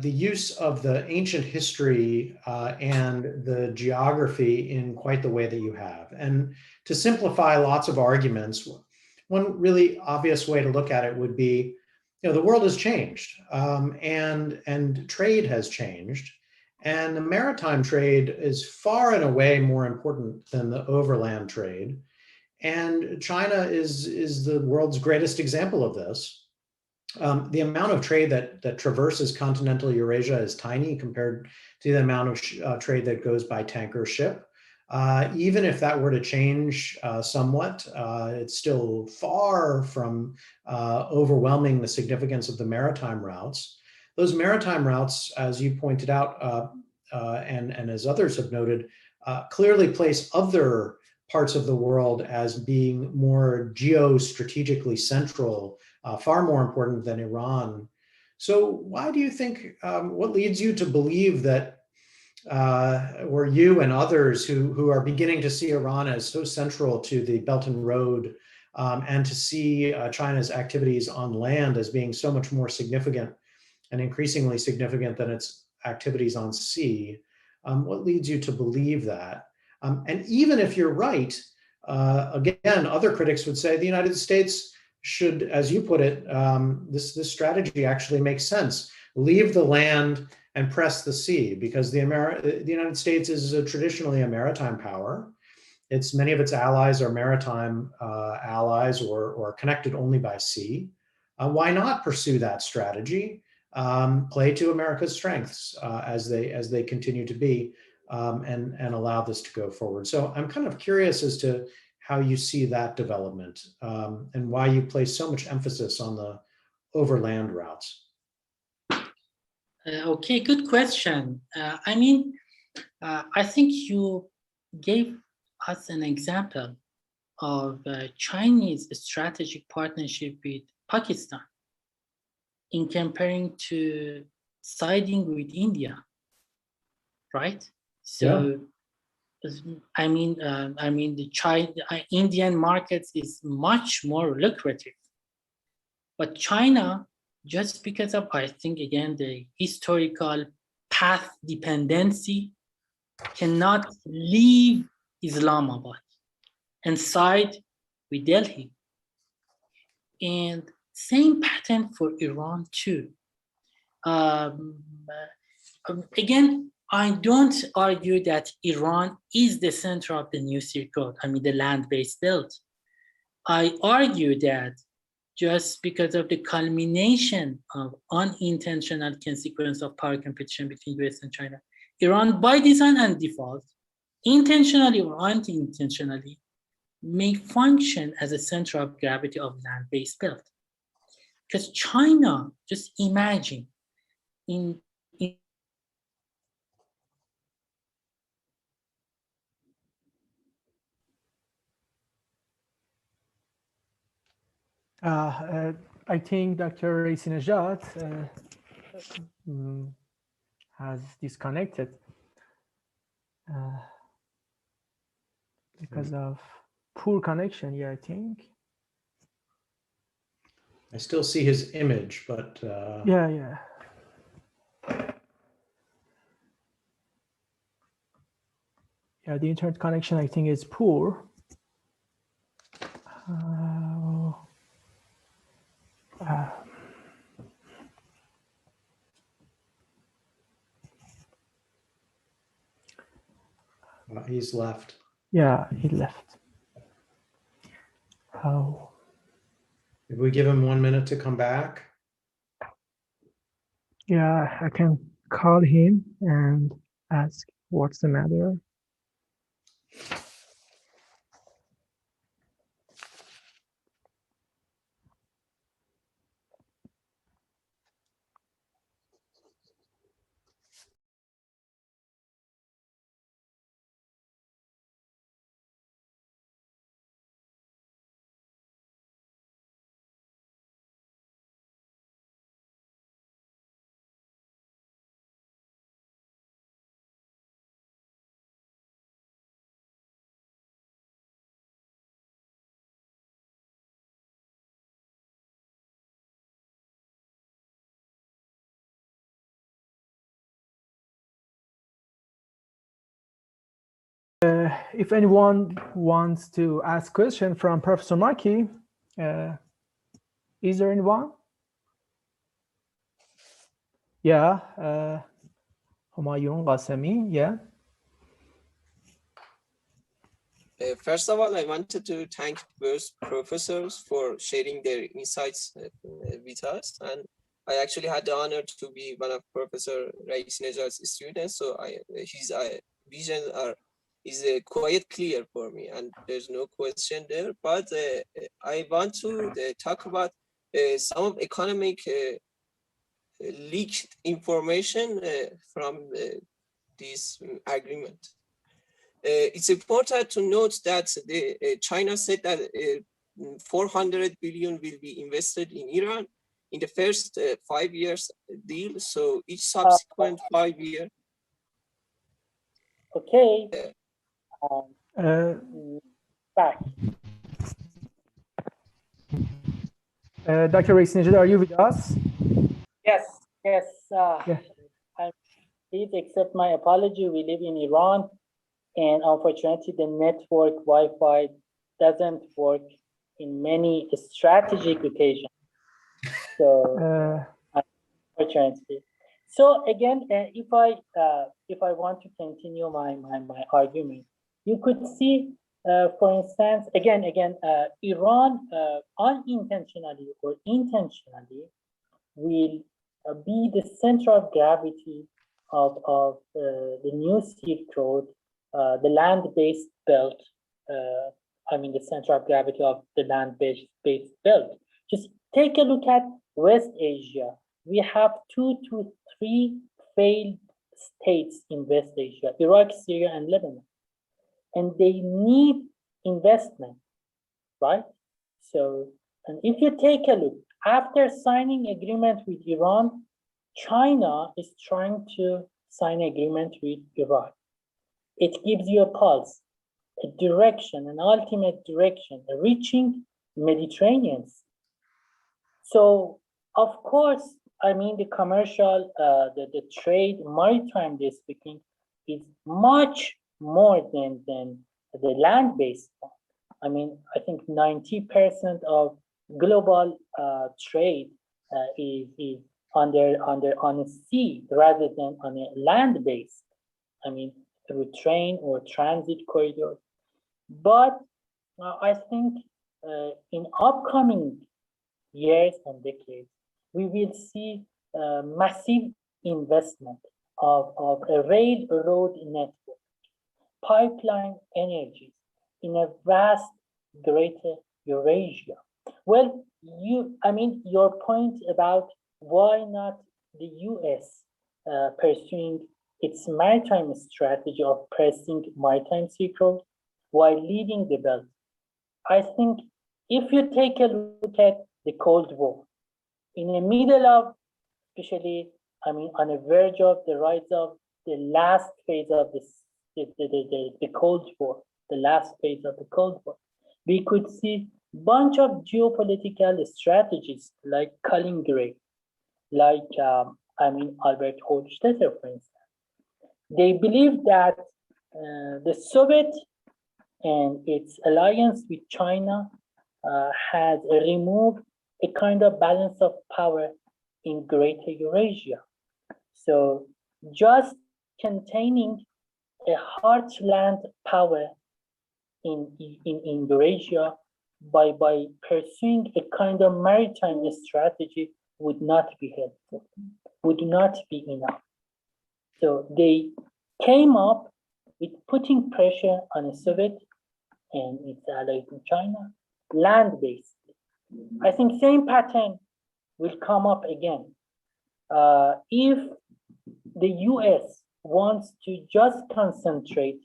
use of the ancient history and the geography in quite the way that you have. And to simplify lots of arguments, one really obvious way to look at it would be, the world has changed, and trade has changed, and the maritime trade is far and away more important than the overland trade. And China is the world's greatest example of this. The amount of trade that traverses continental Eurasia is tiny compared to the amount of trade that goes by tanker ship. Even if that were to change somewhat, it's still far from overwhelming the significance of the maritime routes. Those maritime routes, as you pointed out, and as others have noted, clearly place other parts of the world as being more geostrategically central, far more important than Iran. So why do you think, what leads you to believe that, or you and others who are beginning to see Iran as so central to the Belt and Road, and to see China's activities on land as being so much more significant and increasingly significant than its activities on sea, what leads you to believe that? And even if you're right, again, other critics would say the United States should, as you put it, this strategy actually makes sense. Leave the land and press the sea, because the United States is traditionally a maritime power. Many of its allies are maritime allies or connected only by sea. Why not pursue that strategy? Play to America's strengths as they continue to be, and allow this to go forward. So I'm kind of curious as to how you see that development, and why you place so much emphasis on the overland routes. Okay, good question. I think you gave us an example of Chinese strategic partnership with Pakistan in comparing to siding with India, right? So, yeah. The Indian markets is much more lucrative, but China, just because of, I think, again, the historical path dependency, cannot leave Islamabad and side with Delhi. And same pattern for Iran too. Again, I don't argue that Iran is the center of the new Silk Road, the land-based belt. I argue that just because of the culmination of unintentional consequence of power competition between US and China, Iran, by design and default, intentionally or unintentionally, may function as a center of gravity of land-based belt. Because China, just imagine, I think Dr. Reisinezhad has disconnected because of poor connection. Yeah, I think. I still see his image, but yeah. Yeah, the internet connection, I think, is poor. He's left. Yeah, he left. How? If we give him 1 minute to come back. Yeah, I can call him and ask what's the matter. if anyone wants to ask question from Professor Markey, is there anyone? Yeah, Humayun Qasemi, yeah. First of all, I wanted to thank both professors for sharing their insights with us. And I actually had the honor to be one of Professor Reisinezhad's students. So his vision is quite clear for me, and there's no question there. But I want to talk about some of economic leaked information from this agreement. It's important to note that China said that 400 billion will be invested in Iran in the first 5 years deal. So each subsequent 5 years. Okay. Back. Dr. Reisinezhad, are you with us? Yes, yes. Yeah. Please accept my apology. We live in Iran, and unfortunately, the network Wi-Fi doesn't work in many strategic locations. So, unfortunately. So again, if I want to continue my argument, you could see, for instance, again, Iran unintentionally or intentionally will be the center of gravity of the new Silk Road, the land-based belt. The center of gravity of the land-based belt. Just take a look at West Asia. We have 2 to 3 failed states in West Asia: Iraq, Syria, and Lebanon. And they need investment, right? So, and if you take a look, after signing agreement with Iran, China is trying to sign agreement with Iraq. It gives you a pulse, a direction, an ultimate direction, reaching Mediterranean. So, of course, the commercial, the trade, maritimely speaking, is much more than the land-based one. I think 90% of global trade is on a sea rather than on a land-based. Through train or transit corridors. But I think in upcoming years and decades, we will see massive investment of a railroad network, pipeline energies in a vast greater Eurasia. Well, your point about why not the US pursuing its maritime strategy of pressing maritime Silk Road while leading the belt. I think if you take a look at the Cold War, in the middle of, especially, on the verge of the rise of the last phase of the Cold War, the last phase of the Cold War, we could see a bunch of geopolitical strategies like Kaliningrad, like, Albert Hofstadter, for instance. They believe that the Soviet and its alliance with China has removed a kind of balance of power in Greater Eurasia. So just containing a heartland power in Eurasia by pursuing a kind of maritime strategy would not be helpful, would not be enough. So they came up with putting pressure on the Soviet and its allies in China, land-based. I think same pattern will come up again. If the US wants to just concentrate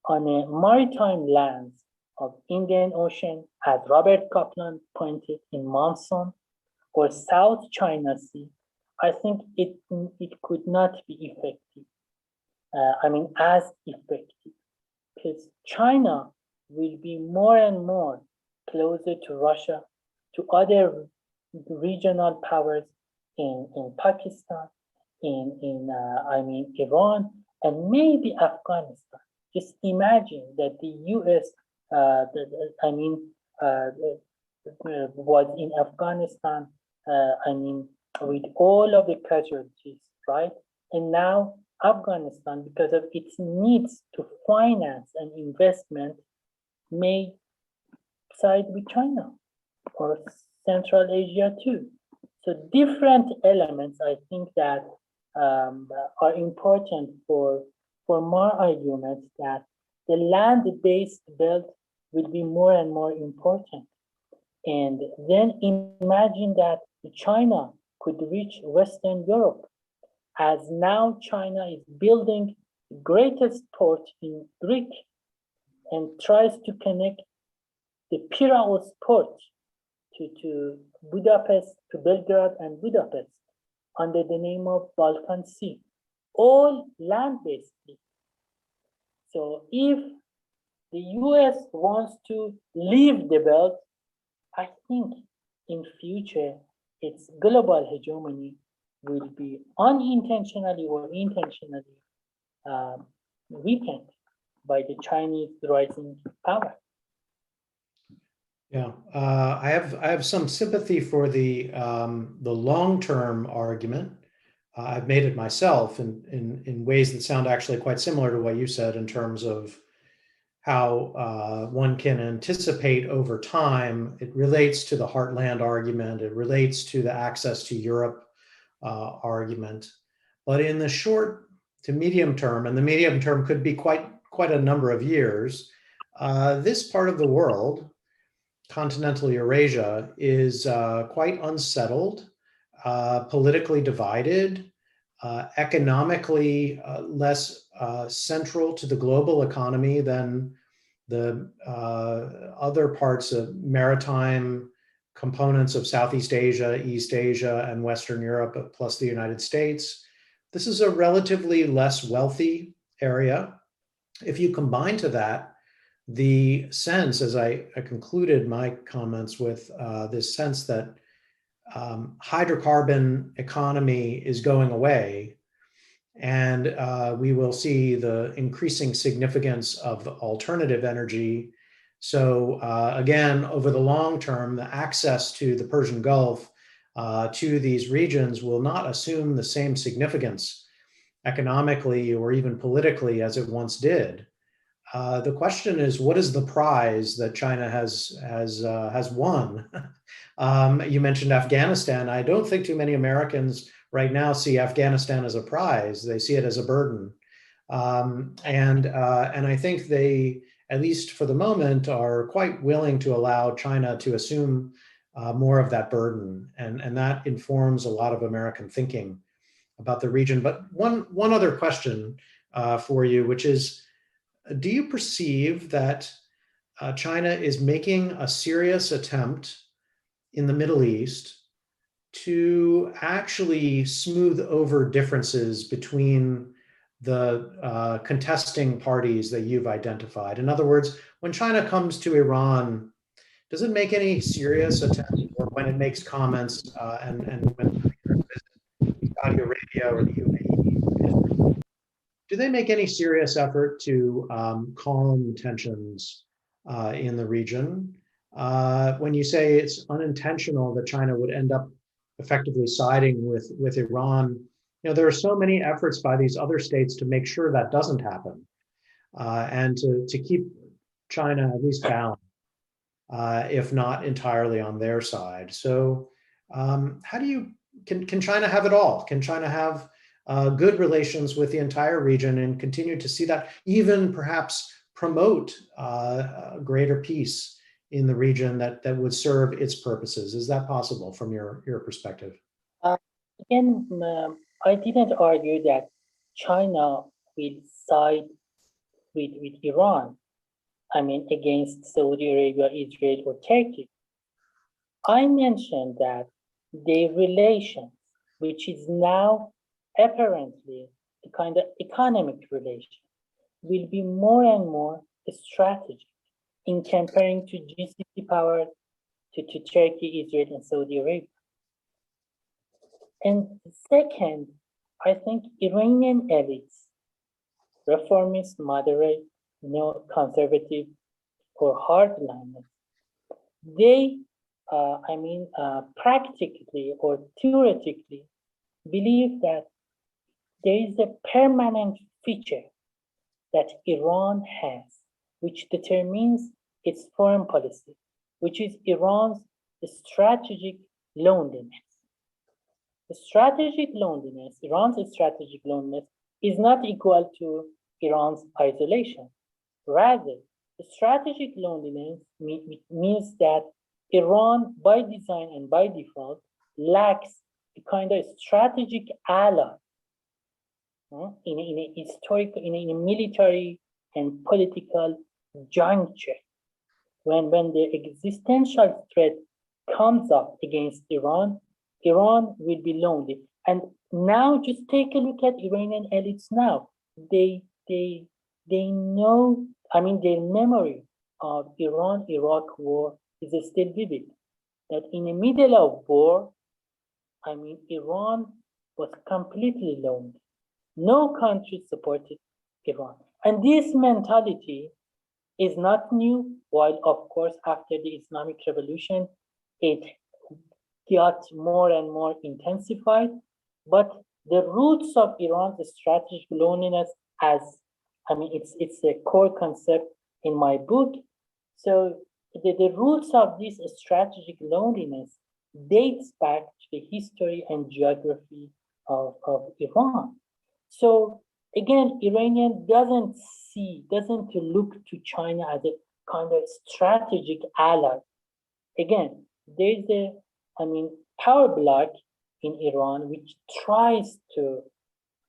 on a maritime lands of Indian Ocean, as Robert Kaplan pointed in Monsoon, or South China Sea, I think it could not be effective. As effective, because China will be more and more closer to Russia, to other regional powers in Pakistan, in Iran, and maybe Afghanistan. just imagine that the U.S. Was in Afghanistan. With all of the casualties, right? And now Afghanistan, because of its needs to finance and investment, may side with China or Central Asia too. So different elements, I think, that are important for my argument that the land-based belt will be more and more important. And then imagine that China could reach Western Europe, as now China is building the greatest port in Greek and tries to connect the Piraeus port to Budapest, to Belgrade and Budapest under the name of Balkan Sea, all land-based. So if the US wants to leave the belt, I think in future its global hegemony will be unintentionally or intentionally weakened by the Chinese rising power. Yeah, I have some sympathy for the long-term argument. I've made it myself in ways that sound actually quite similar to what you said in terms of how one can anticipate over time. It relates to the heartland argument. It relates to the access to Europe argument. But in the short to medium term, and the medium term could be quite a number of years, this part of the world, continental Eurasia, is quite unsettled, politically divided, economically less central to the global economy than the other parts of maritime components of Southeast Asia, East Asia, and Western Europe, plus the United States. This is a relatively less wealthy area. If you combine to that the sense, as I concluded my comments with, this sense that hydrocarbon economy is going away, and we will see the increasing significance of alternative energy. So again, over the long term, the access to the Persian Gulf, to these regions will not assume the same significance economically or even politically as it once did. The question is, what is the prize that China has won? You mentioned Afghanistan. I don't think too many Americans right now see Afghanistan as a prize. They see it as a burden. And I think they, at least for the moment, are quite willing to allow China to assume more of that burden. And that informs a lot of American thinking about the region. But one other question for you, which is, do you perceive that China is making a serious attempt in the Middle East to actually smooth over differences between the contesting parties that you've identified? In other words, when China comes to Iran, does it make any serious attempt, or when it makes comments and when Saudi Arabia or the UAE, do they make any serious effort to calm tensions in the region? When you say it's unintentional that China would end up effectively siding with Iran, there are so many efforts by these other states to make sure that doesn't happen, and to keep China at least balanced, if not entirely on their side. So how do you, can China have it all? Can China have good relations with the entire region and continue to see that, even perhaps promote greater peace in the region that would serve its purposes? Is that possible from your perspective? Again, I didn't argue that China will side with Iran, against Saudi Arabia, Israel, or Turkey. I mentioned that the relations, which is now apparently a kind of economic relation, will be more and more strategic in comparing to GCC power, to Turkey, Israel, and Saudi Arabia. And second, I think Iranian elites, reformist, moderate, conservative or hardliners. They, practically or theoretically believe that there is a permanent feature that Iran has, which determines its foreign policy, which is Iran's strategic loneliness. Iran's strategic loneliness is not equal to Iran's isolation. Rather, the strategic loneliness means that Iran, by design and by default, lacks a kind of strategic ally in a historical, in a military and political juncture. When the existential threat comes up against Iran, Iran will be lonely. And now just take a look at Iranian elites now. They know, their memory of Iran-Iraq war is still vivid. That in the middle of war, Iran was completely lonely. No country supported Iran. And this mentality is not new, while of course after the Islamic Revolution, it got more and more intensified. But the roots of Iran's strategic loneliness, it's a core concept in my book. So the roots of this strategic loneliness dates back to the history and geography of Iran. So again, Iranian doesn't look to China as a kind of strategic ally. Again, there's a power bloc in Iran which tries to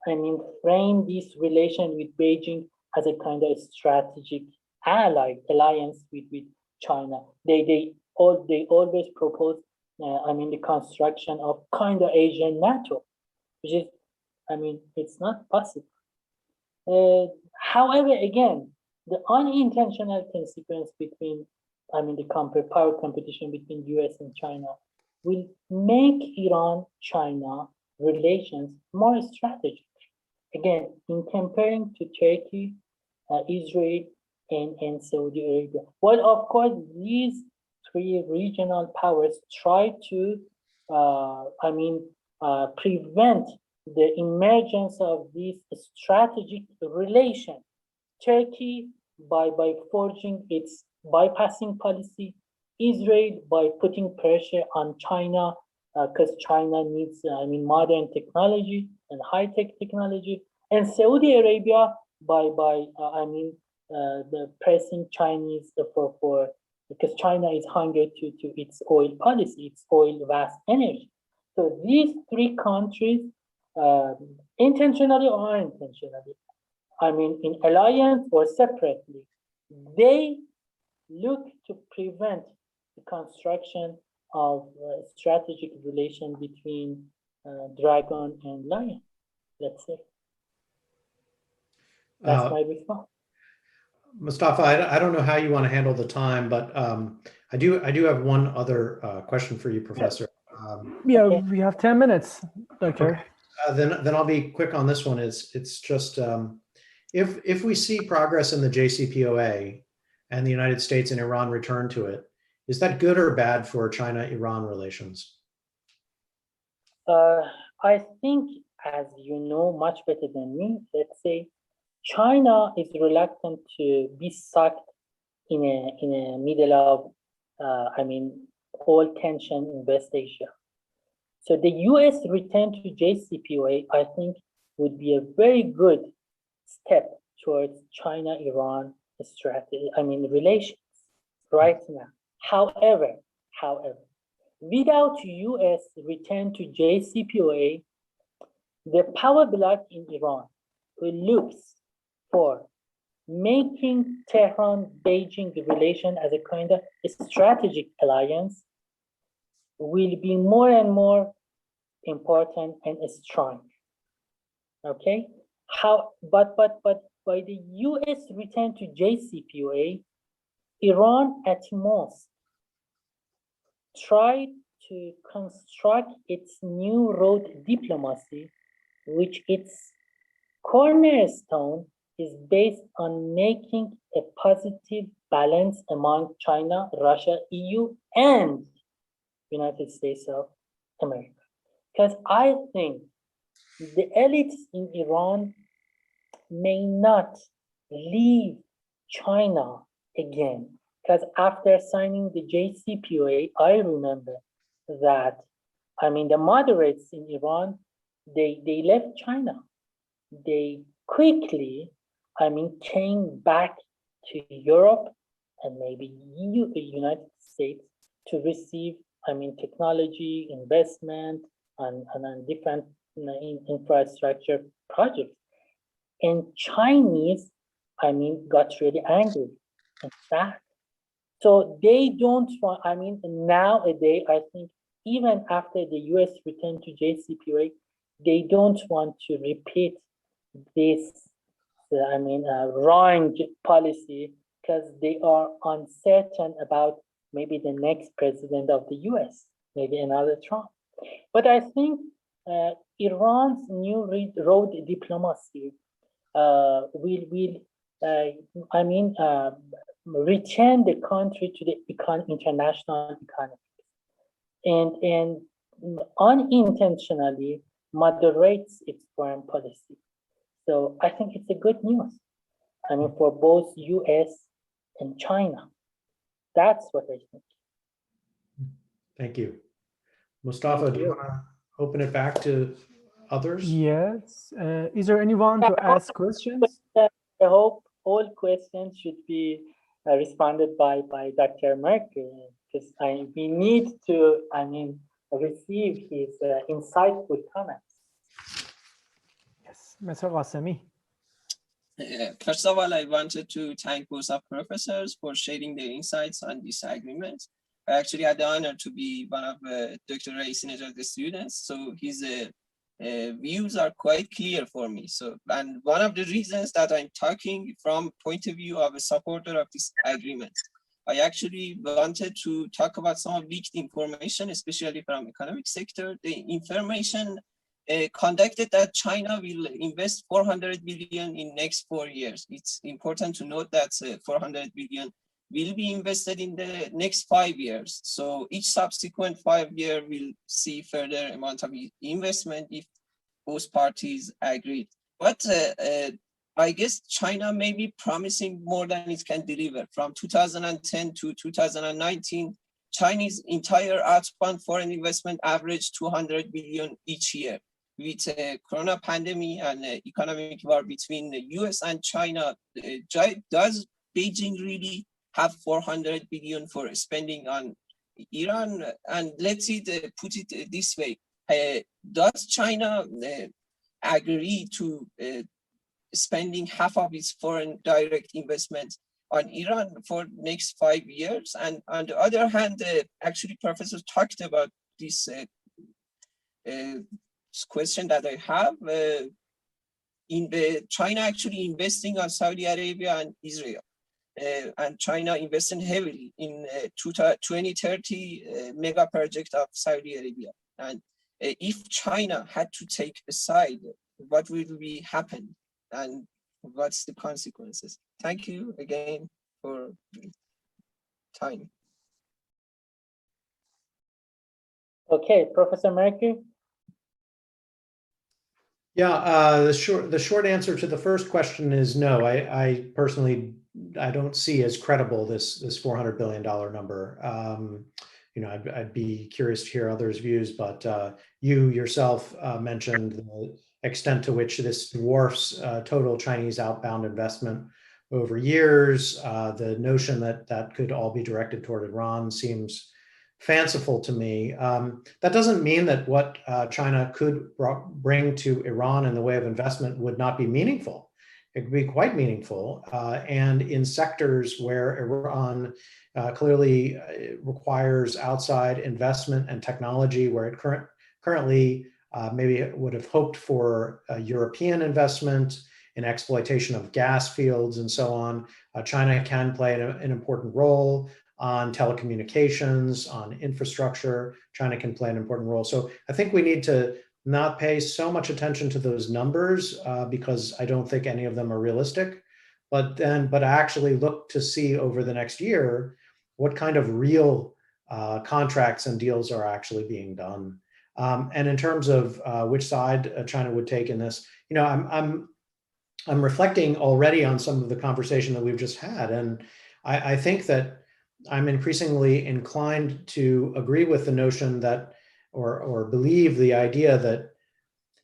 frame this relation with Beijing as a kind of strategic alliance with China. They always propose the construction of kind of Asian NATO, which is it's not possible. However, again, the unintentional consequence between the power competition between US and China will make Iran-China relations more strategic. Again, in comparing to Turkey, Israel, and Saudi Arabia. Well, of course, these three regional powers try to prevent the emergence of this strategic relation. Turkey by forging its bypassing policy, Israel by putting pressure on China because China needs modern technology and high-tech technology, and Saudi Arabia by the pressing Chinese for because China is hungry to its oil policy, its oil vast energy. So these three countries, intentionally or unintentionally, in alliance or separately, they look to prevent the construction of a strategic relation between dragon and lion, let's say. That's my response. Mustafa, I don't know how you want to handle the time, but I do have one other question for you, Professor. Okay. We have 10 minutes, Doctor. Okay. Then I'll be quick on this one. It's just if we see progress in the JCPOA and the United States and Iran return to it, is that good or bad for China-Iran relations? I think, as you know much better than me, let's say China is reluctant to be sucked in a middle of, all tension in West Asia. So the US return to JCPOA, I think, would be a very good step towards China-Iran strategy, relations right now. However, without US return to JCPOA, the power bloc in Iran who looks for making Tehran-Beijing relation as a kind of strategic alliance will be more and more important and strong. Okay? But by the US return to JCPOA, Iran at most tried to construct its new road diplomacy, which its cornerstone is based on making a positive balance among China, Russia, EU, and United States of America. Because I think the elites in Iran may not leave China again. Because after signing the JCPOA, I remember that, I mean, the moderates in Iran, they left China. They quickly, I mean, came back to Europe and maybe EU, the United States, to receive, I mean, technology, investment, and different infrastructure projects. And Chinese, I mean, got really angry and sad. So they don't want, I mean, nowadays, I think even after the US returned to JCPOA, they don't want to repeat this, I mean, wrong policy, because they are uncertain about maybe the next president of the US, maybe another Trump. But I think Iran's new road diplomacy will I mean, return the country to the international economy, and unintentionally moderates its foreign policy. So I think it's a good news. I mean, for both US and China. That's what I think. Thank you. Mustafa, do you want to open it back to others? Yes. Is there anyone to ask questions? I hope all questions should be responded by Dr. Markey, because we need to, I mean, receive his insightful comments. Yes, Mr. Qasemi. First of all, I wanted to thank both of professors for sharing their insights on this agreement. I actually had the honor to be one of Dr. Reisinezhad's students, so his views are quite clear for me. So, and one of the reasons that I'm talking from point of view of a supporter of this agreement, I actually wanted to talk about some of leaked information, especially from economic sector. The information conducted that China will invest 400 billion in next 4 years. It's important to note that 400 billion will be invested in the next 5 years. So each subsequent 5 years will see further amount of investment if both parties agree. But I guess China may be promising more than it can deliver. From 2010 to 2019, Chinese entire outbound foreign investment averaged 200 billion each year. With corona pandemic and economic war between the US and China, does Beijing really have 400 billion for spending on Iran? And let's put it this way. Does China agree to spending half of its foreign direct investment on Iran for next 5 years? And on the other hand, actually professors talked about this question that I have. In China actually investing on Saudi Arabia and Israel. And China investing heavily in 2030 mega project of Saudi Arabia. And if China had to take a side, what will be happen and what's the consequences? Thank you again for time. Okay, Professor Markey. Yeah, the short answer to the first question is no. I personally, I don't see as credible this $400 billion number. You know, I'd be curious to hear others' views, but you yourself mentioned the extent to which this dwarfs total Chinese outbound investment over years. The notion that that could all be directed toward Iran seems fanciful to me. That doesn't mean that what China could bring to Iran in the way of investment would not be meaningful. It could be quite meaningful, and in sectors where Iran clearly requires outside investment and technology, where it currently maybe would have hoped for European investment in exploitation of gas fields and so on. China can play an important role on telecommunications, on infrastructure. China can play an important role. So I think we need to not pay so much attention to those numbers because I don't think any of them are realistic, but actually look to see over the next year what kind of real contracts and deals are actually being done. And in terms of which side China would take in this, you know, I'm reflecting already on some of the conversation that we've just had, and I think that I'm increasingly inclined to agree with the notion that, or believe the idea that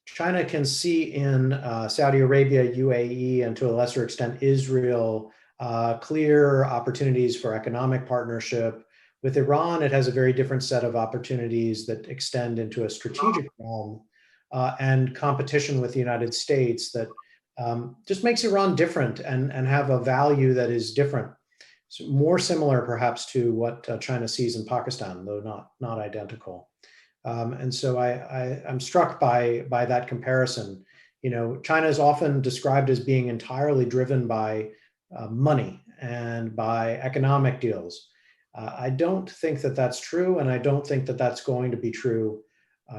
China can see in Saudi Arabia, UAE, and to a lesser extent Israel, clear opportunities for economic partnership. With Iran, it has a very different set of opportunities that extend into a strategic realm and competition with the United States that just makes Iran different and have a value that is different. So more similar perhaps to what China sees in Pakistan, though not identical. And so I'm struck by that comparison. You know, China is often described as being entirely driven by money and by economic deals. I don't think that that's true, and I don't think that that's going to be true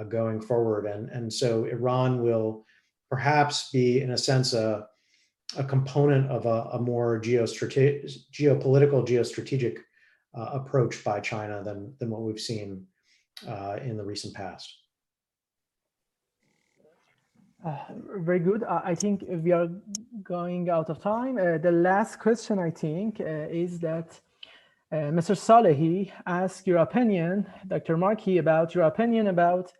going forward. And so Iran will perhaps be, in a sense, a component of a more geopolitical, geostrategic approach by China than what we've seen in the recent past. Very good. I think we are going out of time. The last question, I think, is that Mr. Salehi asked your opinion, Dr. Markey, about your opinion about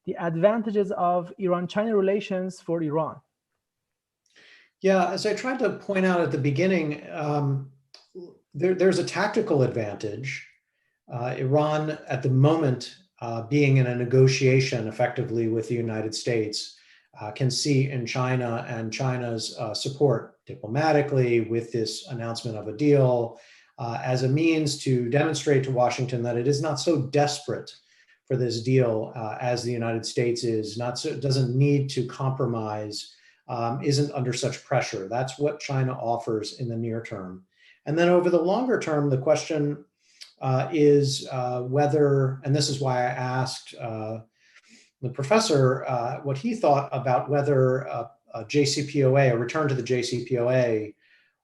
the advantages of Iran-China relations for Iran. Yeah, as I tried to point out at the beginning, there's a tactical advantage. Iran, at the moment, being in a negotiation effectively with the United States, can see in China and China's support diplomatically with this announcement of a deal as a means to demonstrate to Washington that it is not so desperate for this deal as the United States is, doesn't need to compromise, isn't under such pressure. That's what China offers in the near term. And then over the longer term, the question is whether, and this is why I asked the professor what he thought about whether a JCPOA, a return to the JCPOA,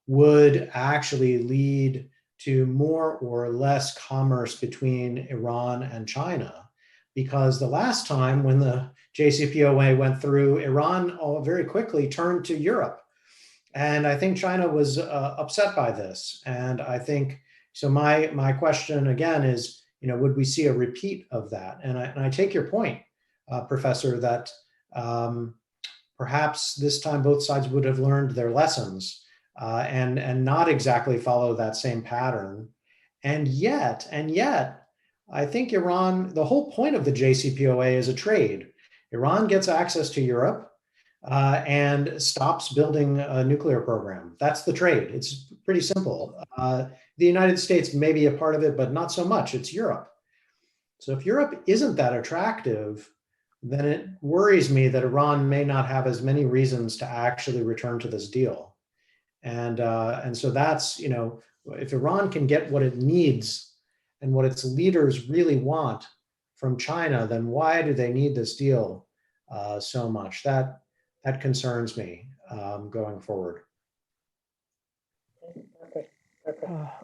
would actually lead to more or less commerce between Iran and China. Because the last time when the JCPOA went through, Iran very quickly turned to Europe. And I think China was upset by this. And I think, so my question again is, you know, would we see a repeat of that? And I take your point, Professor, that perhaps this time both sides would have learned their lessons and not exactly follow that same pattern. And yet, I think Iran, the whole point of the JCPOA is a trade. Iran gets access to Europe and stops building a nuclear program. That's the trade. It's pretty simple. The United States may be a part of it, but not so much. It's Europe. So if Europe isn't that attractive, then it worries me that Iran may not have as many reasons to actually return to this deal. And so that's, you know, if Iran can get what it needs and what its leaders really want from China, then why do they need this deal so much? That concerns me going forward.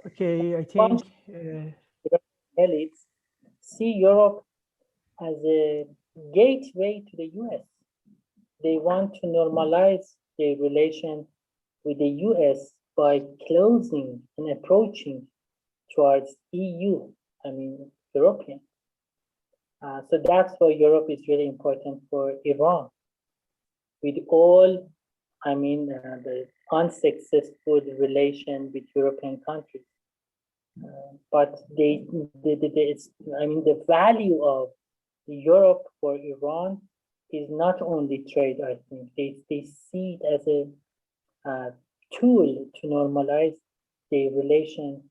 Okay, I think elites see Europe as a gateway to the US. They want to normalize their relation with the US by closing and approaching towards EU, I mean, European. So that's why Europe is really important for Iran. With all, I mean, the unsuccessful relation with European countries. But the value of Europe for Iran is not only trade, I think. They see it as a tool to normalize the relation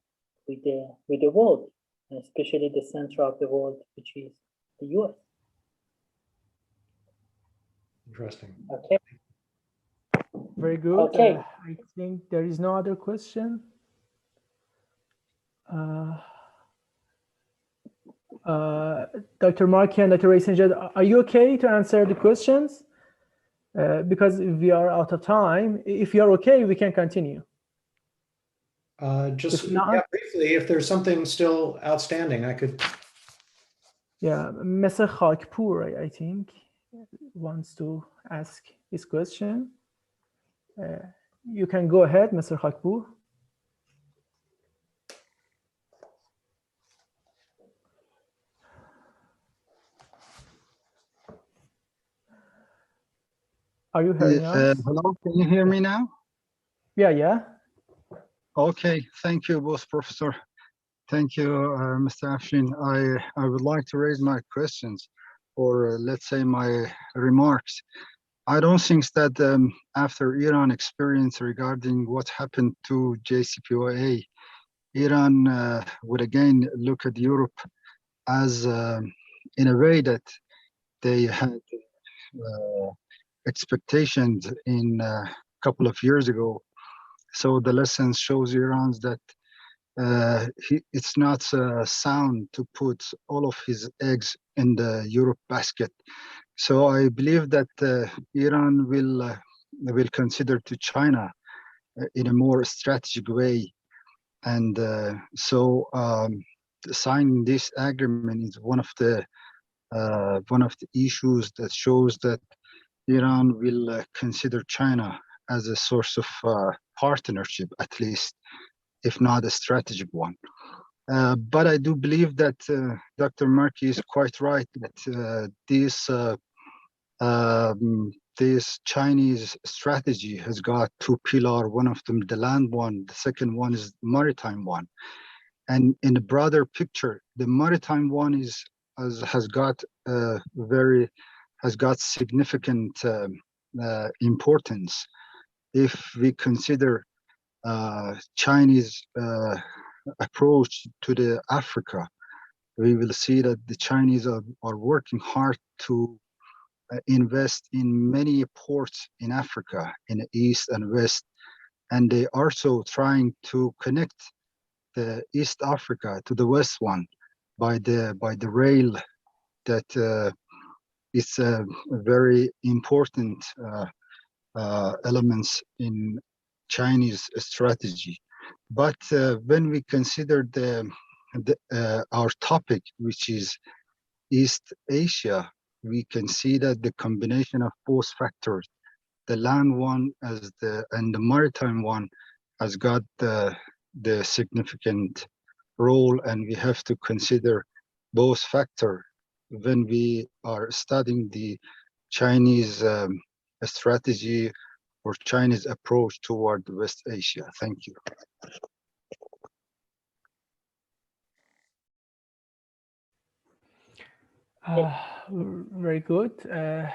with the world, especially the center of the world, which is the US. Interesting. Okay. Very good. Okay. I think there is no other question. Dr. Markey and Dr. Reisinezhad, are you okay to answer the questions? Because we are out of time. If you are okay, we can continue. Just briefly, if there's something still outstanding, I could. Yeah, Mr. Khakpour, I think, wants to ask his question. You can go ahead, Mr. Khakpour. Are you hearing us? Hello, can you hear me now? Yeah. Okay, thank you, both professor. Thank you, Mr. Afshin. I would like to raise my questions, or let's say my remarks. I don't think that after Iran experience regarding what happened to JCPOA, Iran would again look at Europe as in a way that they had expectations in a couple of years ago. So the lesson shows Iran that it's not sound to put all of his eggs in the Europe basket. So I believe that Iran will consider to China in a more strategic way, and so signing this agreement is one of the issues that shows that Iran will consider China as a source of partnership, at least, if not a strategic one. But I do believe that Dr. Markey is quite right that this Chinese strategy has got two pillars. One of them the land one, the second one is the maritime one. And in the broader picture, the maritime one has got significant importance if we consider Chinese approach to the Africa. We will see that the Chinese are working hard to invest in many ports in Africa, in the east and west, and they are also trying to connect the East Africa to the west one by the rail. That is a very important elements in Chinese strategy. But when we consider our topic, which is East Asia, we can see that the combination of both factors, the land one and the maritime one, has got the significant role, and we have to consider both factors when we are studying the Chinese strategy or Chinese approach toward West Asia. Thank you. Very good. So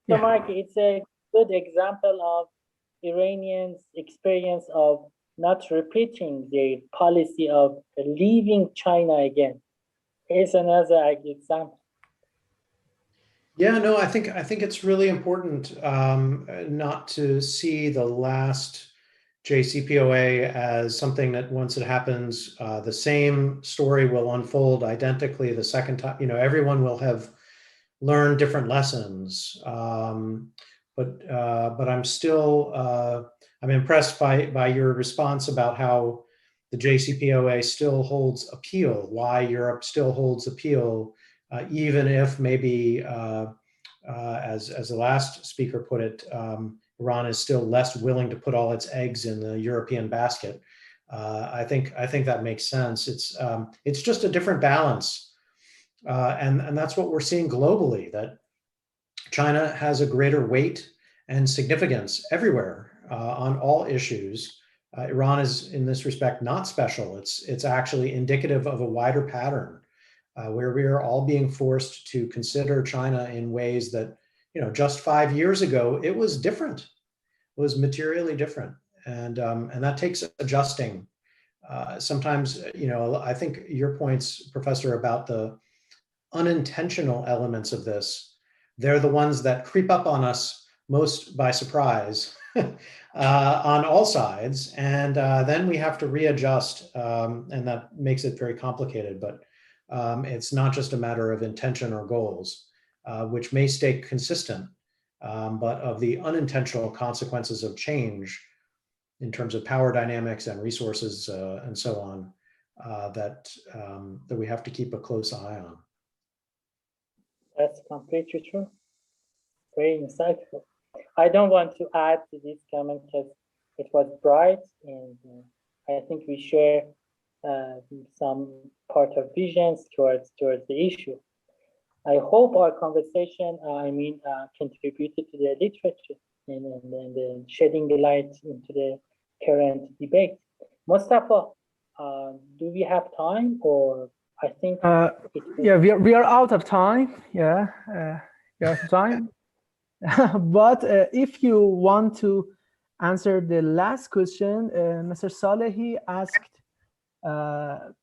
Markey, it's a good example of Iranians' experience of not repeating their policy of leaving China again. Here's another example. Yeah, no, I think it's really important not to see the last JCPOA as something that once it happens, the same story will unfold identically the second time. You know, everyone will have learned different lessons, but I'm still I'm impressed by your response about how the JCPOA still holds appeal, why Europe still holds appeal, even if maybe, as the last speaker put it, Iran is still less willing to put all its eggs in the European basket. I think that makes sense. It's just a different balance, and that's what we're seeing globally. That China has a greater weight and significance everywhere on all issues. Iran is, in this respect, not special. It's actually indicative of a wider pattern where we are all being forced to consider China in ways that, you know, just 5 years ago, it was different. It was materially different. And that takes adjusting. Sometimes, you know, I think your points, Professor, about the unintentional elements of this, they're the ones that creep up on us most by surprise. on all sides. And then we have to readjust, and that makes it very complicated, but it's not just a matter of intention or goals, which may stay consistent, but of the unintentional consequences of change in terms of power dynamics and resources and so on, that we have to keep a close eye on. That's completely true. Very insightful. I don't want to add to this comment because it was bright, and I think we share some part of visions towards the issue. I hope our conversation, contributed to the literature and shedding the light into the current debate. Mustafa, do we have time, or I think? Yeah, we are out of time. Yeah, we are out of time. But if you want to answer the last question, Mr. Salehi asked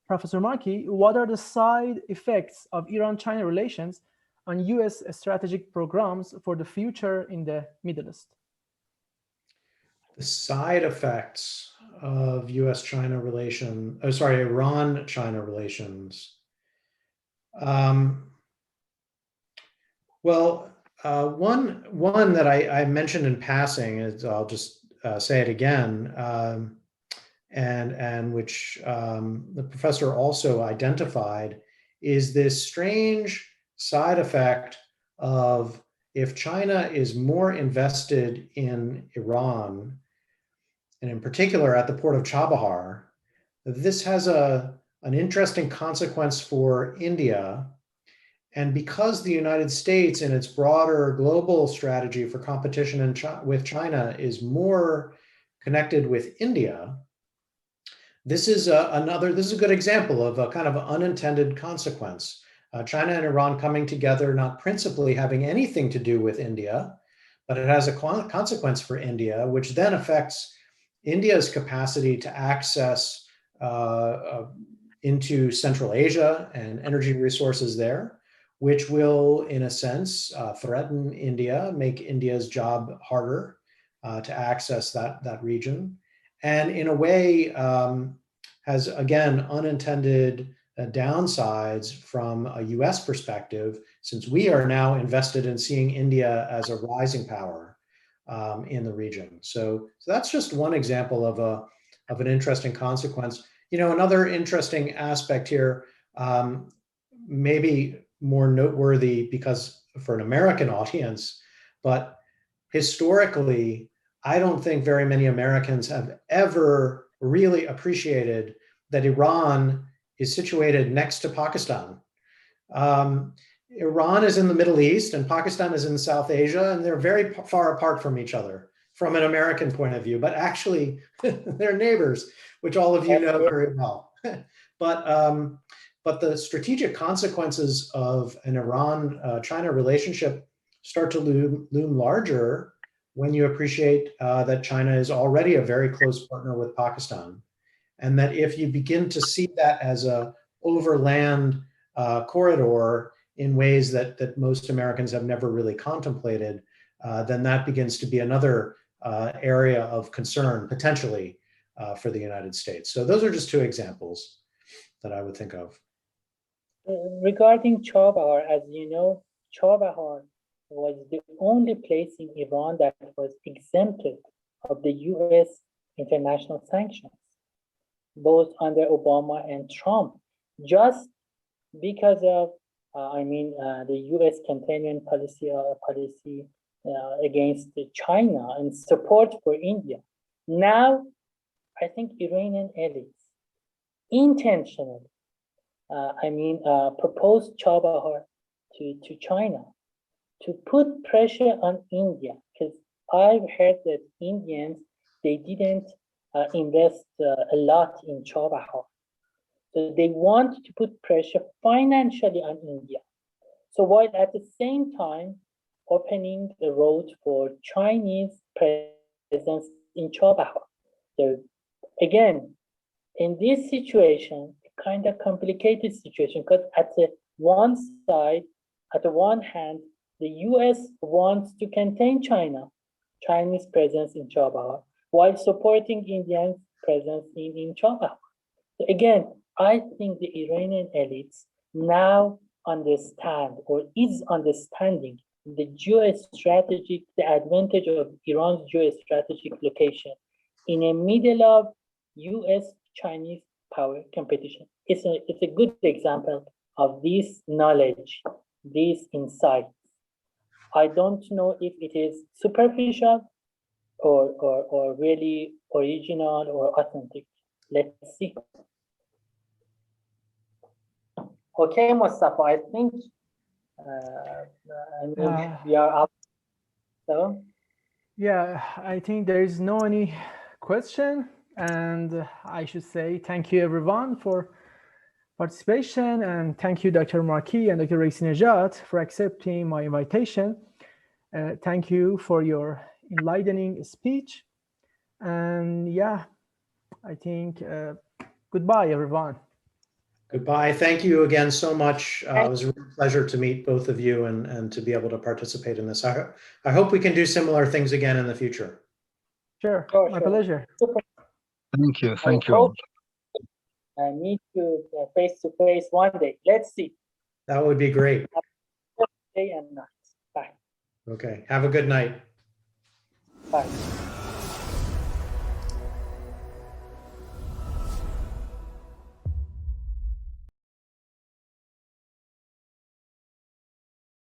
Professor Markey, what are the side effects of Iran-China relations on U.S. strategic programs for the future in the Middle East? The side effects of Iran-China relations. One that I mentioned in passing is, I'll just say it again, and which the professor also identified, is this strange side effect of, if China is more invested in Iran, and in particular at the port of Chabahar, this has an interesting consequence for India. And because the United States, in its broader global strategy for competition with China, is more connected with India, this is a good example of a kind of unintended consequence. China and Iran coming together, not principally having anything to do with India, but it has a consequence for India, which then affects India's capacity to access into Central Asia and energy resources there, which will, in a sense, threaten India, make India's job harder to access that region. And in a way, has, again, unintended downsides from a US perspective, since we are now invested in seeing India as a rising power in the region. So that's just one example of an interesting consequence. You know, another interesting aspect here, maybe more noteworthy because for an American audience, but historically, I don't think very many Americans have ever really appreciated that Iran is situated next to Pakistan. Iran is in the Middle East and Pakistan is in South Asia, and they're very far apart from each other from an American point of view, but actually they're neighbors, which all of you know very well. But the strategic consequences of an Iran-China relationship start to loom larger when you appreciate that China is already a very close partner with Pakistan. And that if you begin to see that as a overland corridor in ways that most Americans have never really contemplated, then that begins to be another area of concern, potentially, for the United States. So those are just two examples that I would think of. Regarding Chabahar, as you know, Chabahar was the only place in Iran that was exempted of the US international sanctions, both under Obama and Trump, just because of, the US containment policy against China and support for India. Now, I think Iranian elites intentionally, proposed Chabahar to China to put pressure on India, because I've heard that Indians, they didn't invest a lot in Chabahar. So they want to put pressure financially on India. So while at the same time opening the road for Chinese presence in Chabahar. So again, in this situation, kind of complicated situation, because at the one side, at the one hand, the US wants to contain Chinese presence in Chabahar. while supporting India's presence in China. So again, I think the Iranian elites now understand or is understanding the geostrategic, the advantage of Iran's geostrategic location in the middle of US-Chinese power competition. It's a good example of this knowledge, this insight. I don't know if it is superficial or really original or authentic. Let's see. Okay, Mostafa, I think we are up. So yeah, I think there is no any question, and I should say thank you everyone for participation, and thank you Dr. Markey and Dr. Reisinezhad for accepting my invitation. Thank you for your enlightening speech, and yeah, I think goodbye everyone. Goodbye. Thank you again so much. It was a real pleasure to meet both of you and to be able to participate in this. I hope we can do similar things again in the future. Sure, my pleasure. Thank you. Thank you. I meet you face to face one day. Let's see. That would be great. Day and night. Bye. Okay. Have a good night. Bye.